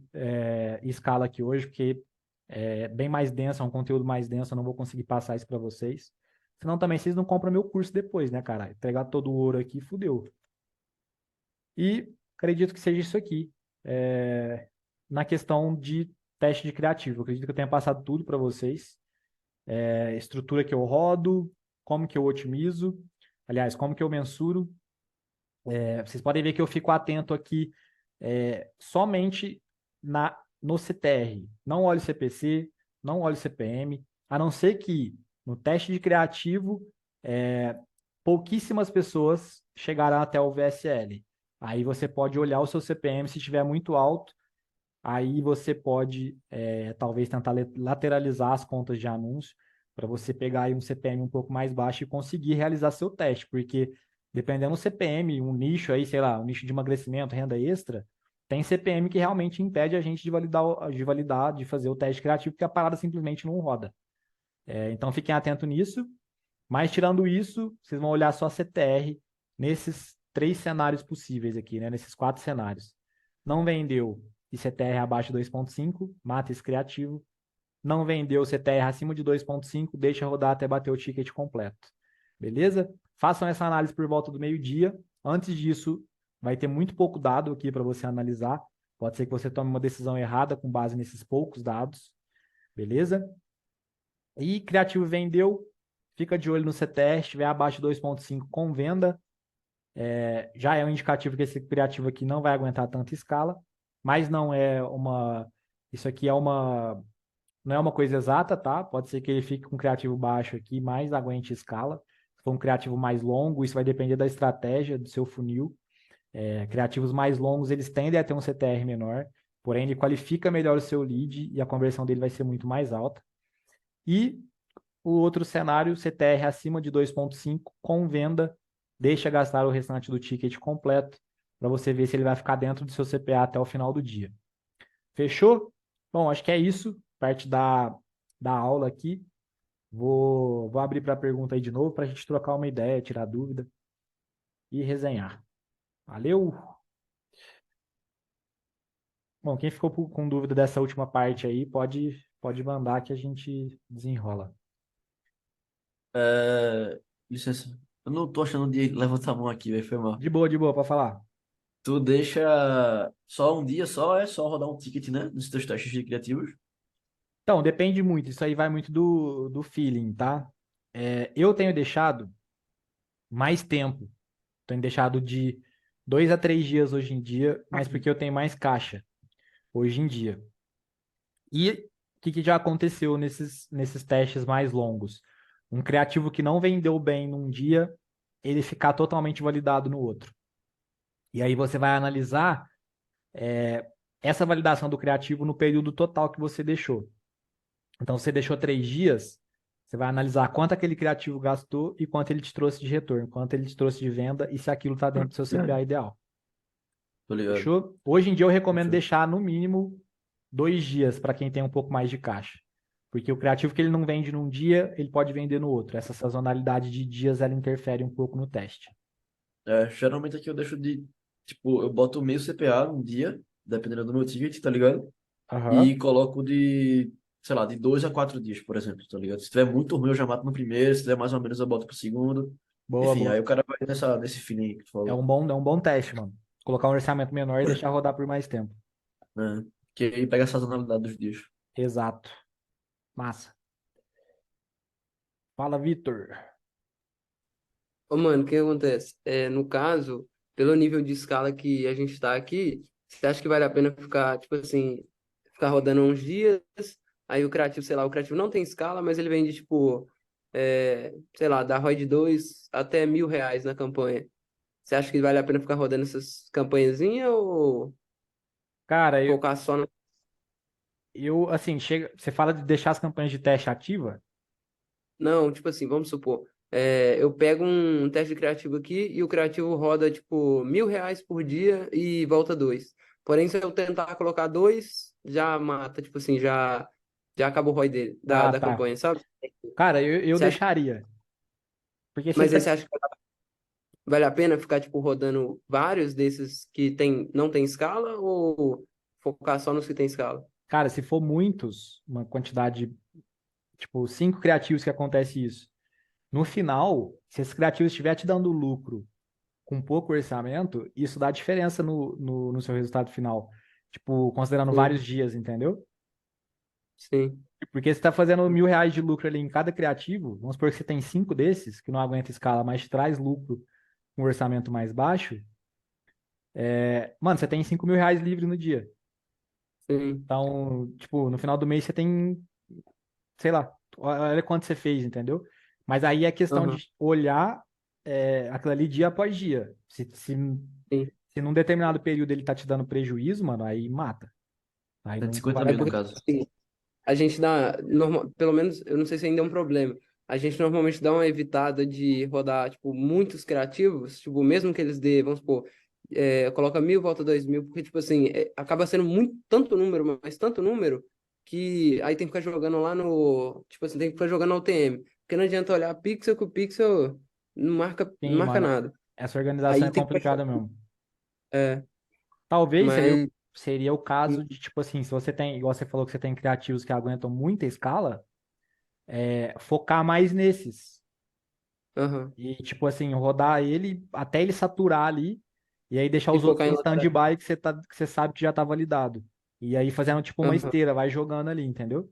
escala aqui hoje, porque é bem mais denso, é um conteúdo mais denso, eu não vou conseguir passar isso para vocês. Senão também vocês não compram meu curso depois, né, cara? Entregar todo o ouro aqui, fudeu. E acredito que seja isso aqui. Na questão de teste de criativo, acredito que eu tenha passado tudo para vocês. Estrutura que eu rodo, como que eu otimizo, aliás, como que eu mensuro. Vocês podem ver que eu fico atento aqui somente no CTR. Não olho CPC, não olho CPM, a não ser que no teste de criativo pouquíssimas pessoas chegarão até o VSL. Aí você pode olhar o seu CPM, se estiver muito alto, aí você pode talvez tentar lateralizar as contas de anúncio para você pegar aí um CPM um pouco mais baixo e conseguir realizar seu teste, porque dependendo do CPM, um nicho aí, sei lá, um nicho de emagrecimento, renda extra, tem CPM que realmente impede a gente de fazer o teste criativo, porque a parada simplesmente não roda. Então fiquem atentos nisso. Mas tirando isso, vocês vão olhar só a CTR nesses 3 cenários possíveis aqui, né? Nesses 4 cenários. Não vendeu e CTR abaixo de 2.5, mata esse criativo. Não vendeu CTR acima de 2.5, deixa rodar até bater o ticket completo. Beleza? Façam essa análise por volta do meio-dia. Antes disso, vai ter muito pouco dado aqui para você analisar. Pode ser que você tome uma decisão errada com base nesses poucos dados. Beleza? E criativo vendeu, fica de olho no CTR, se estiver abaixo de 2.5 com venda, já é um indicativo que esse criativo aqui não vai aguentar tanta escala, mas não é isso aqui não é uma coisa exata, tá? Pode ser que ele fique com criativo baixo aqui, mas aguente escala. Se for um criativo mais longo, isso vai depender da estratégia do seu funil. Criativos mais longos, eles tendem a ter um CTR menor, porém ele qualifica melhor o seu lead e a conversão dele vai ser muito mais alta. E o outro cenário, CTR acima de 2.5 com venda, deixa gastar o restante do ticket completo para você ver se ele vai ficar dentro do seu CPA até o final do dia. Fechou? Bom, acho que é isso, parte da aula aqui. Vou abrir para a pergunta aí de novo para a gente trocar uma ideia, tirar dúvida e resenhar. Valeu! Bom, quem ficou com dúvida dessa última parte aí, pode mandar que a gente desenrola. Licença. Eu não tô achando de levantar a mão aqui, velho. Foi mal. De boa, para falar. Tu deixa só um dia só, é só rodar um ticket, né? Nos teus testes de criativos. Então, depende muito, isso aí vai muito do feeling, tá? Eu tenho deixado mais tempo, tenho deixado de 2 a 3 dias hoje em dia, mas porque eu tenho mais caixa hoje em dia. E o que já aconteceu nesses testes mais longos? Um criativo que não vendeu bem num dia, ele ficar totalmente validado no outro. E aí você vai analisar essa validação do criativo no período total que você deixou. Então, você deixou 3 dias, você vai analisar quanto aquele criativo gastou e quanto ele te trouxe de retorno, quanto ele te trouxe de venda e se aquilo está dentro do seu CPA ideal. Tô ligado. Fechou? Hoje em dia eu recomendo Fechou. deixar no mínimo 2 dias para quem tem um pouco mais de caixa. Porque o criativo que ele não vende num dia, ele pode vender no outro. Essa sazonalidade de dias, ela interfere um pouco no teste. Geralmente aqui eu deixo tipo, eu boto meio CPA num dia, dependendo do meu ticket, tá ligado? E coloco sei lá, de 2 a 4 dias, por exemplo, tá ligado? Se tiver muito ruim, eu já mato no primeiro, se tiver mais ou menos, eu boto pro segundo. Boa, Enfim, boa. aí o cara vai nesse feeling aí que tu É falou, um bom teste, mano. Colocar um orçamento menor e deixar rodar por mais tempo. né? Que aí pega a sazonalidade dos dias. Exato. Massa. Fala, Vitor. Ô, mano, o que acontece? No caso, pelo nível de escala que a gente tá aqui, você acha que vale a pena ficar, tipo assim, ficar rodando uns dias, aí o criativo, sei lá, o criativo não tem escala, mas ele vende, tipo, sei lá, da ROI de 2 até R$ 1.000 na campanha. Você acha que vale a pena ficar rodando essas campanhazinhas ou Cara, focar só no... assim, você fala de deixar as campanhas de teste ativa? Não, tipo assim, vamos supor, eu pego um teste de criativo aqui e o criativo roda, tipo, R$ 1.000 por dia e volta 2. Porém, se eu tentar colocar 2, já mata, tipo assim, já acaba o ROI dele, da, Ah, da tá. campanha, sabe? Cara, eu Você acha, deixaria. Porque se ele mas aí tá. você acha que vale a pena ficar, tipo, rodando vários desses que não tem escala ou focar só nos que tem escala? Cara, se for muitos, uma quantidade, tipo, 5 criativos que acontece isso. No final, se esses criativos estiver te dando lucro com pouco orçamento, isso dá diferença no seu resultado final. Tipo, considerando Sim, vários dias, entendeu? sim, Porque você está fazendo R$ 1.000 de lucro ali em cada criativo, vamos supor que você tem 5 desses, que não aguenta escala, mas traz lucro com um orçamento mais baixo, mano, você tem R$ 5.000 livre no dia. sim. Então, tipo, no final do mês você tem, sei lá, olha quanto você fez, entendeu? Mas aí é questão Aham, de olhar aquilo ali dia após dia. sim. Se num determinado período ele tá te dando prejuízo, mano, aí mata. Aí não, não 150 vale a É mil, no pena. porque, caso. assim, a gente dá, pelo menos, eu não sei se ainda é um problema. A gente normalmente dá uma evitada de rodar, tipo, muitos criativos, tipo, mesmo que eles dê, vamos supor, coloca 1.000, volta 2.000, porque, tipo assim, acaba sendo muito, tanto número, mas tanto número, que aí tem que ficar jogando lá no, tipo assim, tem que ficar jogando na UTM. Porque não adianta olhar pixel, que o pixel não Sim, marca mano, nada. essa organização Aí é tem que ficar, complicada mesmo. é, Talvez mas, seria o caso de, tipo assim, se você tem, igual você falou que você tem criativos que aguentam muita escala, focar mais nesses. aham. E, tipo assim, rodar ele até ele saturar ali, e aí deixar E os outros focar em em lateral. stand-by que você sabe que já tá validado. E aí fazendo tipo uma Aham. esteira, vai jogando ali, entendeu?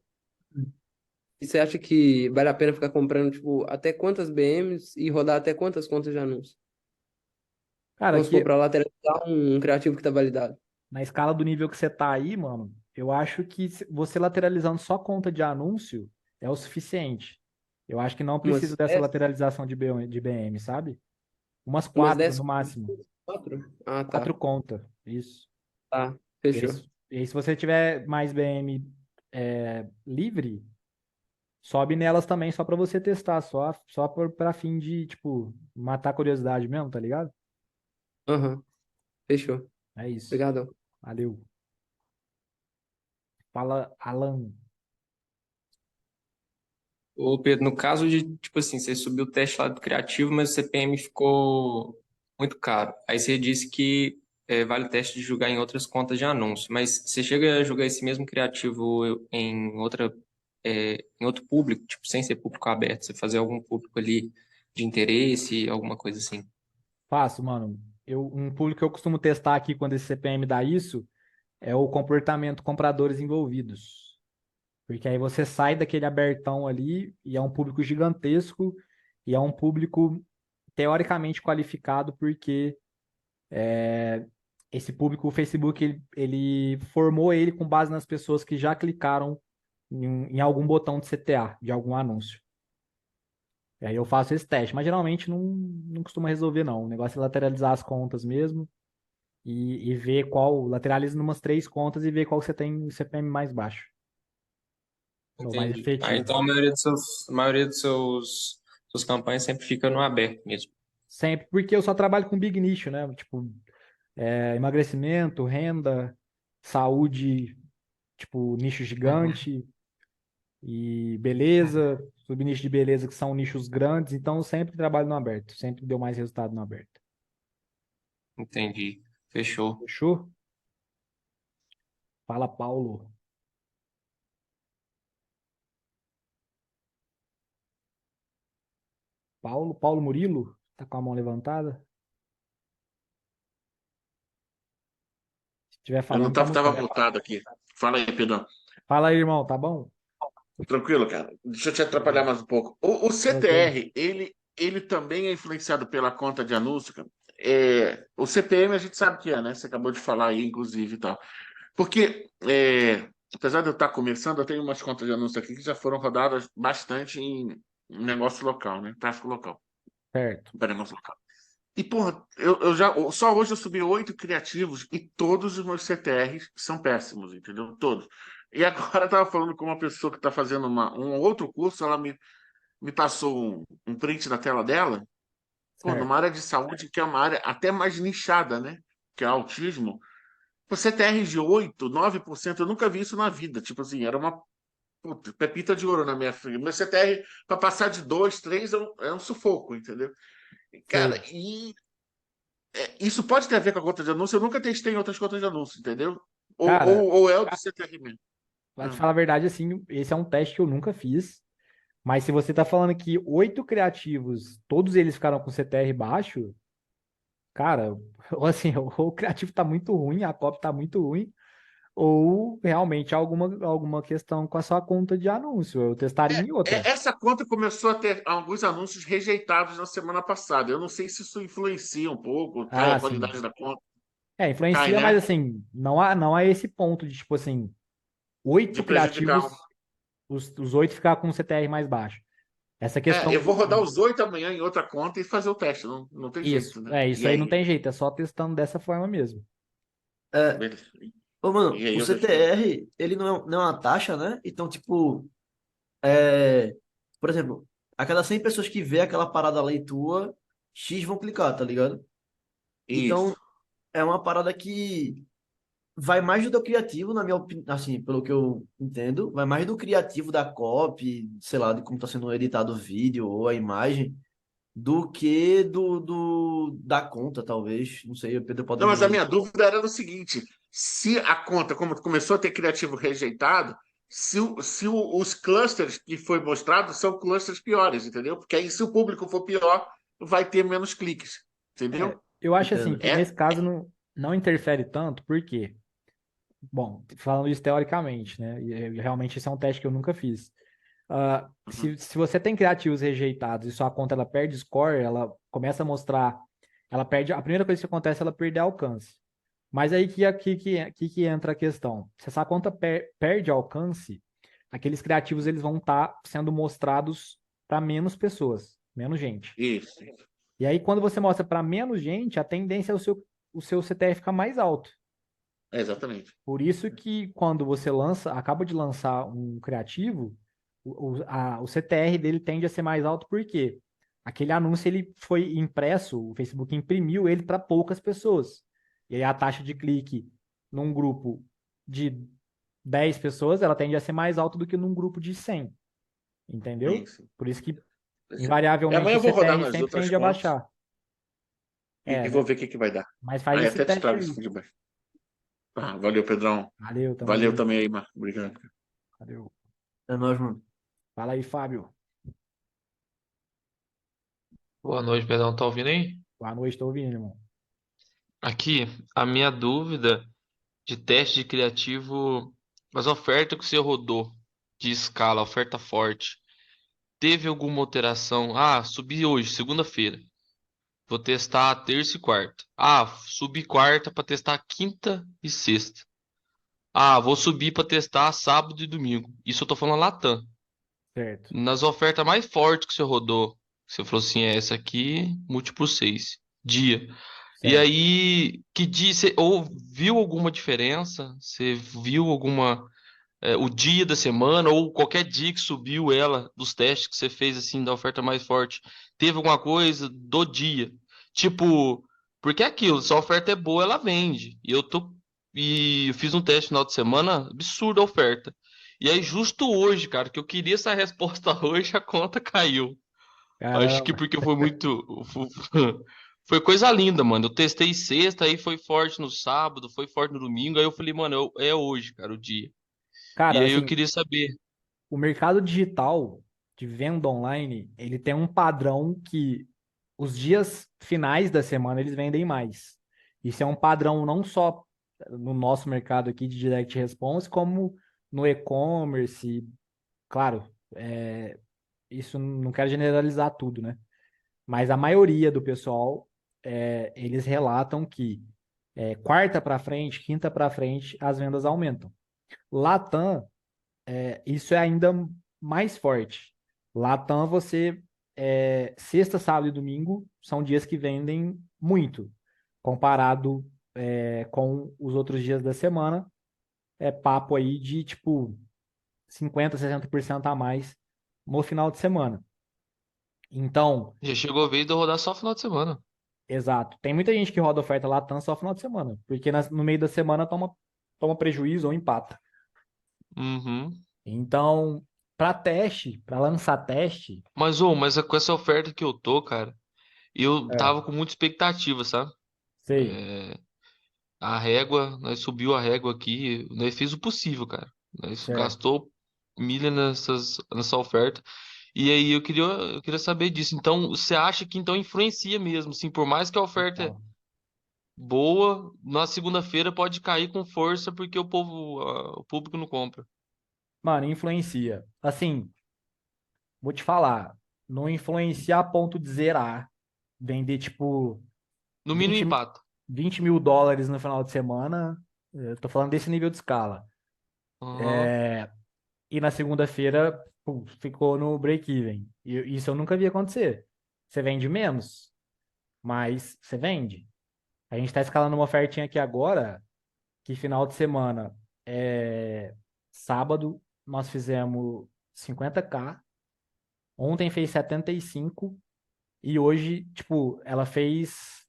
E você acha que vale a pena ficar comprando, tipo, até quantas BMs e rodar até quantas contas de anúncio? Cara, Vamos supor, aqui para lateralizar um criativo que está validado. na escala do nível que você tá aí, mano, eu acho que você lateralizando só conta de anúncio é o suficiente. Eu acho que não precisa Umas dessa 10, lateralização de BM, sabe? Umas umas 4 10, no máximo. 4? Ah, tá. 4 conta, isso. Tá, E aí, fechou. se você tiver mais BM livre, sobe nelas também só pra você testar, só pra fim de, tipo, matar a curiosidade mesmo, tá ligado? Aham, fechou. É isso. Obrigadão. Valeu. Fala, Alan. Ô, Pedro, no caso de, tipo assim, você subiu o teste lá do criativo, mas o CPM ficou muito caro. Aí você disse que vale o teste de jogar em outras contas de anúncio, mas você chega a jogar esse mesmo criativo em outro público, tipo, sem ser público aberto, você fazer algum público ali de interesse, alguma coisa assim. Faço, mano. Um público que eu costumo testar aqui quando esse CPM dá isso é o comportamento compradores envolvidos. Porque aí você sai daquele abertão ali e é um público gigantesco e é um público teoricamente qualificado porque esse público, o Facebook, ele formou ele com base nas pessoas que já clicaram em algum botão de CTA, de algum anúncio. E aí eu faço esse teste, mas geralmente não costuma resolver, não. O negócio é lateralizar as contas mesmo e ver qual, lateraliza umas 3 contas e ver qual você tem o CPM mais baixo, ou mais Entendi. Ah, efetivo. então a maioria dos suas campanhas sempre fica no aberto mesmo. Sempre, porque eu só trabalho com big nicho, né? Tipo, emagrecimento, renda, saúde, tipo, nicho Uhum. gigante e beleza, subnicho de beleza que são nichos grandes, então eu sempre trabalho no aberto, sempre deu mais resultado no aberto. Entendi. Fechou. Fechou? Fala, Paulo. Paulo Murilo? Tá com a mão levantada? Se estiver Eu não falando, tá tava mutado. mutado aqui. Fala aí, Pedrão. Fala aí, irmão, tá bom? Tranquilo, cara. Deixa eu te atrapalhar Beleza. mais um pouco. O Tranquilo. CTR, ele também é influenciado pela conta de anúncio, cara. O CPM a gente sabe que é, né? Você acabou de falar aí, inclusive, e tal. Porque, apesar de eu estar começando, eu tenho umas contas de anúncio aqui que já foram rodadas bastante em negócio local, né? Tráfego local, Certo. para negócio local. E, porra, só hoje eu subi 8 criativos e todos os meus CTRs são péssimos, entendeu? Todos. E agora eu tava falando com uma pessoa que está fazendo um outro curso, me passou um print da tela dela, pô, Certo. numa área de saúde que é uma área até mais nichada, né? Que é autismo. Você TR de 8, 9%, eu nunca vi isso na vida. Tipo assim, era uma puta, pepita de ouro na minha filha. Meu CTR, para passar de 2, 3, é um sufoco, entendeu? Cara, Sei. e isso pode ter a ver com a conta de anúncio. Eu nunca testei em outras contas de anúncio, entendeu? Ou, Cara, ou, ou é o do CTR mesmo. pra te Ah. falar a verdade, assim, esse é um teste que eu nunca fiz. Mas se você tá falando que 8 criativos, todos eles ficaram com CTR baixo, cara, ou assim, ou o criativo tá muito ruim, a copy tá muito ruim, ou realmente alguma questão com a sua conta de anúncio. Eu testaria em outra. Essa conta começou a ter alguns anúncios rejeitados na semana passada. Eu não sei se isso influencia um pouco, cai Ah, a sim. qualidade da conta. É, Cai, influencia, mas né? assim, não há esse ponto de, tipo assim, 8 De prejudicar. criativos, os 8 ficar com o CTR mais baixo. Essa questão Eu vou rodar os 8 amanhã em outra conta e fazer o teste. Não tem Isso, jeito, né? E isso aí não aí? tem jeito, é só testando dessa forma mesmo. É, Beleza. ô, mano, E aí o eu vejo o que eu- CTR, ele não é uma taxa, né? Então, tipo, por exemplo, a cada 100 pessoas que vê aquela parada ali tua, X vão clicar, tá ligado? Isso. Então, é uma parada que vai mais do teu criativo, na minha opinião, assim, pelo que eu entendo, vai mais do criativo da copy, sei lá, de como tá sendo editado o vídeo ou a imagem, do que da conta, talvez. Não sei, o Pedro pode Não, mas a me. minha dúvida era no seguinte: se a conta, como começou a ter criativo rejeitado, os clusters que foi mostrado são clusters piores, entendeu? Porque aí, se o público for pior, vai ter menos cliques, É, entendeu? eu acho assim Entendo. que nesse caso não interfere tanto, porque, bom, falando isso teoricamente, né? E realmente esse é um teste que eu nunca fiz. Uhum. Se você tem criativos rejeitados e sua conta ela perde score, ela começa a mostrar, ela perde, a primeira coisa que acontece é ela perder alcance. Mas aí que entra a questão. Se essa conta perde alcance, aqueles criativos eles vão estar sendo mostrados para menos pessoas, menos gente. Isso. E aí, quando você mostra para menos gente, a tendência é o seu CTR ficar mais alto. Exatamente. Por isso que quando você acaba de lançar um criativo, o CTR dele tende a ser mais alto, porque aquele anúncio ele foi impresso, o Facebook imprimiu ele para poucas pessoas. E aí a taxa de clique num grupo de 10 pessoas, ela tende a ser mais alta do que num grupo de 100. Entendeu? Isso. Por isso que, E invariavelmente, amanhã o eu vou rodar CTR nas sempre outras tende a contas baixar. e É, vou né? ver o que vai dar. Mas faz Aí esse até te teste trago esse aí. feedback. Tá, valeu, Pedrão. Valeu, tamo Valeu junto. também aí, Marco. Obrigado. Valeu. É nóis, mano. Fala aí, Fábio. Boa noite, Pedrão. Tá ouvindo aí? Boa noite, tô ouvindo, irmão. Aqui, a minha dúvida de teste de criativo, as ofertas que você rodou de escala, oferta forte, teve alguma alteração? Ah, subi hoje, segunda-feira. Vou testar terça e quarta. Ah, subi quarta para testar quinta e sexta. Ah, vou subir para testar sábado e domingo. Isso eu tô falando Latam. Certo. Nas ofertas mais fortes que você rodou, você falou assim, é essa aqui, múltiplo 6 dia. E Certo. aí, que dia você ou viu alguma diferença? Você viu o dia da semana ou qualquer dia que subiu ela dos testes que você fez assim da oferta mais forte? Teve alguma coisa do dia? Tipo, porque é aquilo, se a oferta é boa, ela vende. E eu fiz um teste no final de semana, absurda a oferta. E aí, justo hoje, cara, que eu queria essa resposta hoje, a conta caiu. Acho que Caramba. porque foi muito. Foi coisa linda, mano. Eu testei sexta, aí foi forte no sábado, foi forte no domingo. Aí eu falei, mano, é hoje, cara, o dia. E Cara, aí eu assim, queria saber. o mercado digital de venda online, ele tem um padrão que os dias finais da semana eles vendem mais. Isso é um padrão não só no nosso mercado aqui de direct response, como no e-commerce. Claro, isso não quero generalizar tudo, né? Mas a maioria do pessoal, eles relatam que quarta para frente, quinta para frente, as vendas aumentam. Latam, isso é ainda mais forte. Latam, sexta, sábado e domingo são dias que vendem muito, comparado com os outros dias da semana. É papo aí de tipo 50, 60% a mais no final de semana. Então, Já chegou a vez de eu rodar só final de semana. exato. Tem muita gente que roda oferta Latam só final de semana, porque no meio da semana toma prejuízo ou empata. Uhum. Então, para teste, para lançar teste, Mas com essa oferta que eu tô, cara, eu é, tava com muita expectativa, sabe? sei, É, a régua, nós subiu a régua aqui, nós fez o possível, cara. Nós certo. gastou milha nessa oferta. E aí eu queria saber disso. Então, você acha que então influencia mesmo, assim, por mais que a oferta é Então, boa, na segunda-feira pode cair com força porque o público não compra. mano, influencia. Assim, vou te falar, não influencia a ponto de zerar, vender tipo No mínimo 20 empata. 20 mil dólares no final de semana. Eu tô falando desse nível de escala. Aham. E na segunda-feira, pum, ficou no break-even. E isso eu nunca vi acontecer. Você vende menos, mas você vende. A gente está escalando uma ofertinha aqui agora, que final de semana, sábado, nós fizemos 50K, ontem fez 75 e hoje, tipo, ela fez,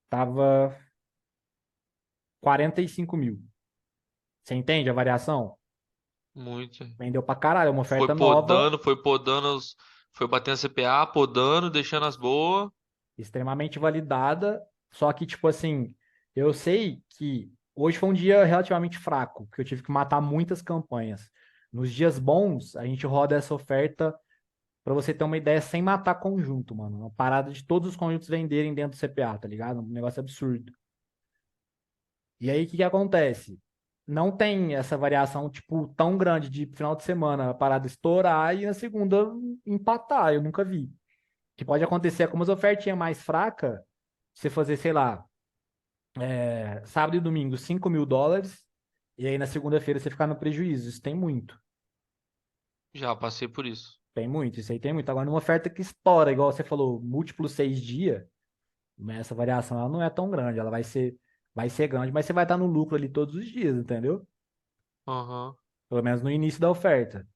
tava 45 mil. Você entende a variação? Muito. Vendeu pra caralho, é uma oferta nova, Foi podando, foi batendo CPA, podando, deixando as boas. extremamente validada, só que, tipo assim, eu sei que hoje foi um dia relativamente fraco, que eu tive que matar muitas campanhas. Nos dias bons, a gente roda essa oferta pra você ter uma ideia sem matar conjunto, mano. Uma parada de todos os conjuntos venderem dentro do CPA, tá ligado? Um negócio absurdo. E aí, o que que acontece? Não tem essa variação, tipo, tão grande de final de semana, a parada estourar e na segunda empatar. Eu nunca vi. O que pode acontecer é como as ofertinhas mais fracas, você fazer, sei lá, sábado e domingo, 5 mil dólares, e aí na segunda-feira você ficar no prejuízo. Isso tem muito. Já passei por isso. Tem muito, isso aí tem muito. Agora, numa oferta que estoura, igual você falou, múltiplos 6 dias, né, essa variação ela não é tão grande. Ela vai ser grande, mas você vai estar no lucro ali todos os dias, entendeu? Aham. Pelo menos no início da oferta.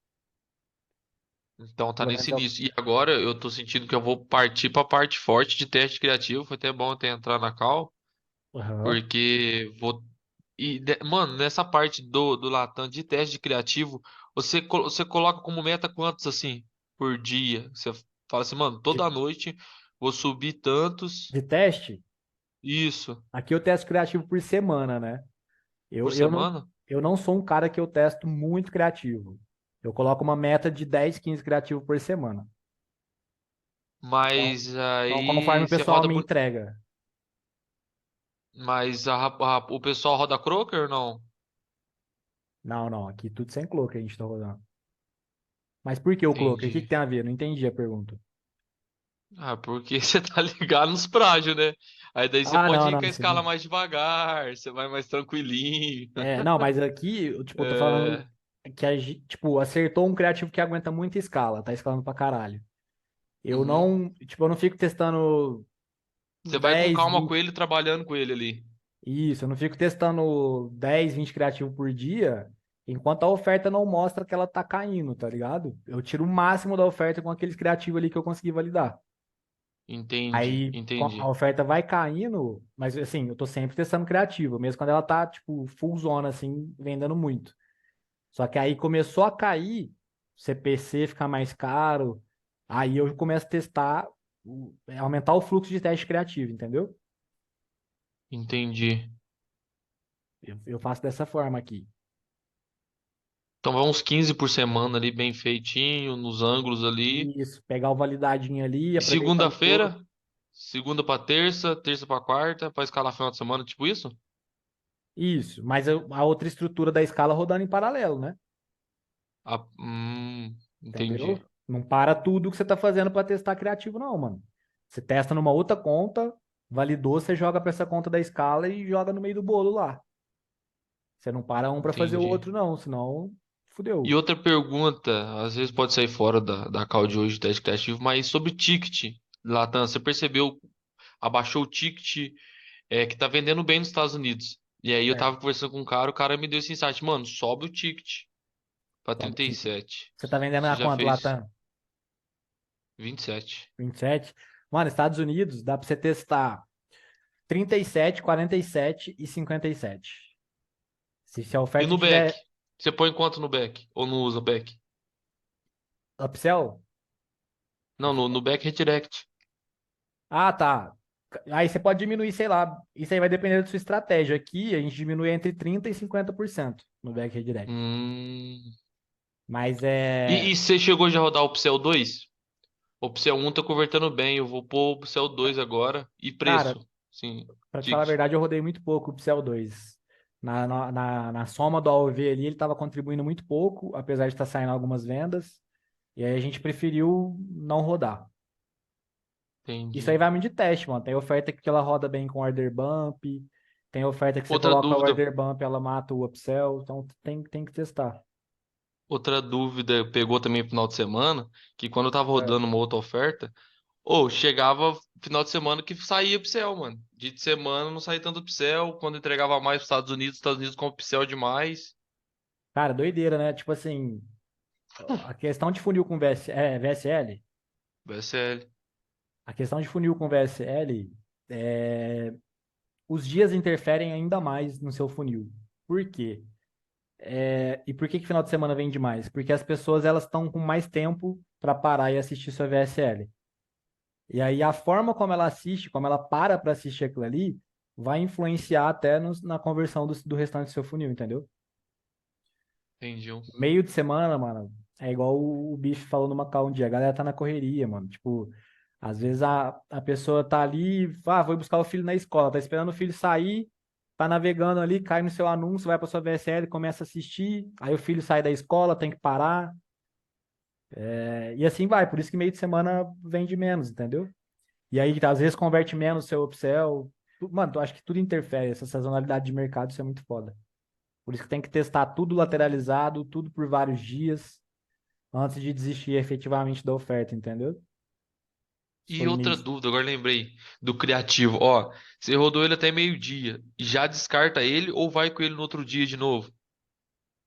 Então tá Pelo menos nesse início. E agora eu tô sentindo que eu vou partir pra parte forte de teste criativo. Foi até bom ter entrado na call, Aham. porque vou. Mano, nessa parte do Latam de teste de criativo, você coloca como meta quantos assim por dia? Você fala assim, mano, De, toda noite vou subir tantos. de teste, Isso. aqui eu testo criativo por semana, né? Por Eu, eu não, semana? eu não sou um cara que eu testo muito criativo. Eu coloco uma meta de 10, 15 criativos por semana. Então, Mas então conforme aí o você pessoal roda. me entrega. Mas o pessoal roda Croker ou não? Não, não, aqui tudo sem cloque a gente tá rodando. Mas por que o cloque? O que que Entendi. tem a ver? Não entendi a pergunta. Ah, porque você tá ligado nos prágios, né? Aí daí você Ah, pode não, ir não, com a isso escala aqui. mais devagar, você vai mais tranquilinho. Não, mas aqui, tipo, eu tô falando É, que tipo, acertou um criativo que aguenta muita escala, tá escalando pra caralho. Eu uhum. não, tipo, eu não fico testando Você vai com 10, calma com 20. ele, trabalhando com ele ali. Isso, eu não fico testando 10, 20 criativos por dia, enquanto a oferta não mostra que ela tá caindo, tá ligado? Eu tiro o máximo da oferta com aqueles criativos ali que eu consegui validar. Entendi, Aí a entendi. oferta vai caindo, mas assim, eu tô sempre testando criativo, mesmo quando ela tá, tipo, full zona, assim, vendendo muito. Só que aí começou a cair, CPC ficar mais caro, aí eu começo a testar, aumentar o fluxo de teste criativo, entendeu? Entendi. Eu faço dessa forma aqui. Então vai uns 15 por semana ali, bem feitinho, nos ângulos ali. Isso, pegar o validadinho ali, E aproveitar o touro. segunda-feira, segunda pra terça, terça pra quarta, pra escalar final de semana, tipo isso? Isso, mas a outra estrutura da escala rodando em paralelo, né? Ah, Entendeu? entendi. Não para tudo que você tá fazendo para testar criativo, não, mano. Você testa numa outra conta, validou, você joga para essa conta da escala e joga no meio do bolo lá. Você não para um para fazer o Entendi. outro, não, senão E fudeu. outra pergunta, às vezes pode sair fora da call de hoje, teste criativo, mas sobre ticket, Latam, você percebeu, abaixou o ticket que tá vendendo bem nos Estados Unidos. E aí eu Certo. tava conversando com um cara, o cara me deu esse insight, mano, sobe o ticket pra Sobe o ticket. 37. Você tá vendendo Você a já quanto, fez? Latam? 27. 27. Mano, Estados Unidos dá pra você testar 37, 47 e 57. Se a E oferta no back? tiver Você põe quanto no back? Ou não usa back? upsell, Não, no back redirect. ah, tá. Aí você pode diminuir, sei lá. Isso aí vai depender da sua estratégia. Aqui a gente diminui entre 30% e 50% no back redirect. Hum. Mas E você chegou já a rodar o Pixel 2? O Pixel 1 tá convertendo bem. Eu vou pôr o Pixel 2 agora. E cara, preço? Sim, pra te falar a ticket. verdade, eu rodei muito pouco o Pixel 2. Na soma do AOV ali, ele estava contribuindo muito pouco, apesar de estar saindo algumas vendas. E aí a gente preferiu não rodar. Isso aí Entendi. vai muito de teste, mano. Tem oferta que ela roda bem com order bump. Tem oferta que você Outra coloca o dúvida. order bump, ela mata o upsell. Então tem que testar. Outra dúvida pegou também no final de semana, que quando eu tava É. rodando uma outra oferta, ou chegava final de semana que saía upsell, mano. Dia de semana não saía tanto upsell, quando entregava mais para os Estados Unidos com upsell demais. Cara, doideira, né? Tipo assim, a questão de funil com VSL, VSL. a questão de funil com VSL, os dias interferem ainda mais no seu funil. Por quê? E por que final de semana vende mais? Porque as pessoas elas estão com mais tempo para parar e assistir sua VSL. E aí a forma como ela assiste, como ela para assistir aquilo ali, vai influenciar até na conversão do restante do seu funil, entendeu? Entendi. Meio de semana, mano, é igual o bicho falou no Macau um dia, a galera tá na correria, mano. Tipo, às vezes a pessoa tá ali, vou buscar o filho na escola, tá esperando o filho sair, tá navegando ali, cai no seu anúncio, vai pra sua VSL, começa a assistir, aí o filho sai da escola, tem que parar, e assim vai, por isso que meio de semana vende menos, entendeu? E aí, às vezes, converte menos o seu upsell. Mano, eu acho que tudo interfere, essa sazonalidade de mercado, isso é muito foda. Por isso que tem que testar tudo lateralizado, tudo por vários dias, antes de desistir efetivamente da oferta, entendeu? E Foi outra meio. dúvida, agora lembrei do criativo. Ó, você rodou ele até meio-dia. Já descarta ele ou vai com ele no outro dia de novo?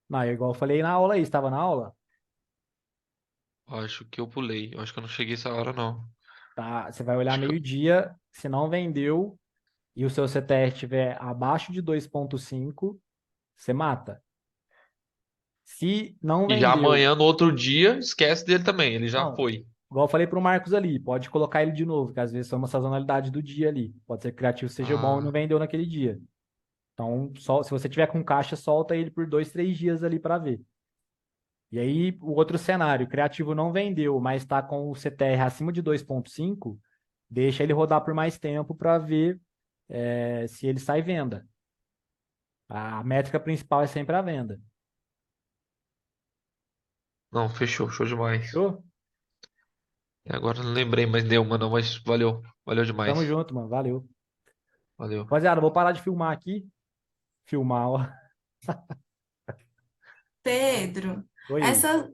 Não, é igual eu falei na aula aí, estava na aula, Acho que eu pulei. Eu acho que eu não cheguei essa hora, não. tá? Você vai olhar Acho que meio-dia, se não vendeu e o seu CTR estiver abaixo de 2,5, você mata. Se não E já vendeu, amanhã, no outro dia, esquece dele também. Ele já não, foi. igual eu falei pro Marcos ali, pode colocar ele de novo, que às vezes é uma sazonalidade do dia ali. Pode ser que o criativo seja bom e não Ah, vendeu naquele dia. Então, se você tiver com caixa, solta ele por 2, 3 dias ali para ver. E aí, o outro cenário, o criativo não vendeu, mas está com o CTR acima de 2,5, deixa ele rodar por mais tempo para ver se ele sai venda. A métrica principal é sempre a venda. não, fechou. Show demais. Fechou? Agora eu não lembrei mais nenhuma, não, mas valeu. Valeu Tamo demais. junto, mano. Valeu. Valeu. Rapaziada, vou parar de filmar aqui. Filmar, ó. Pedro, Oi. essa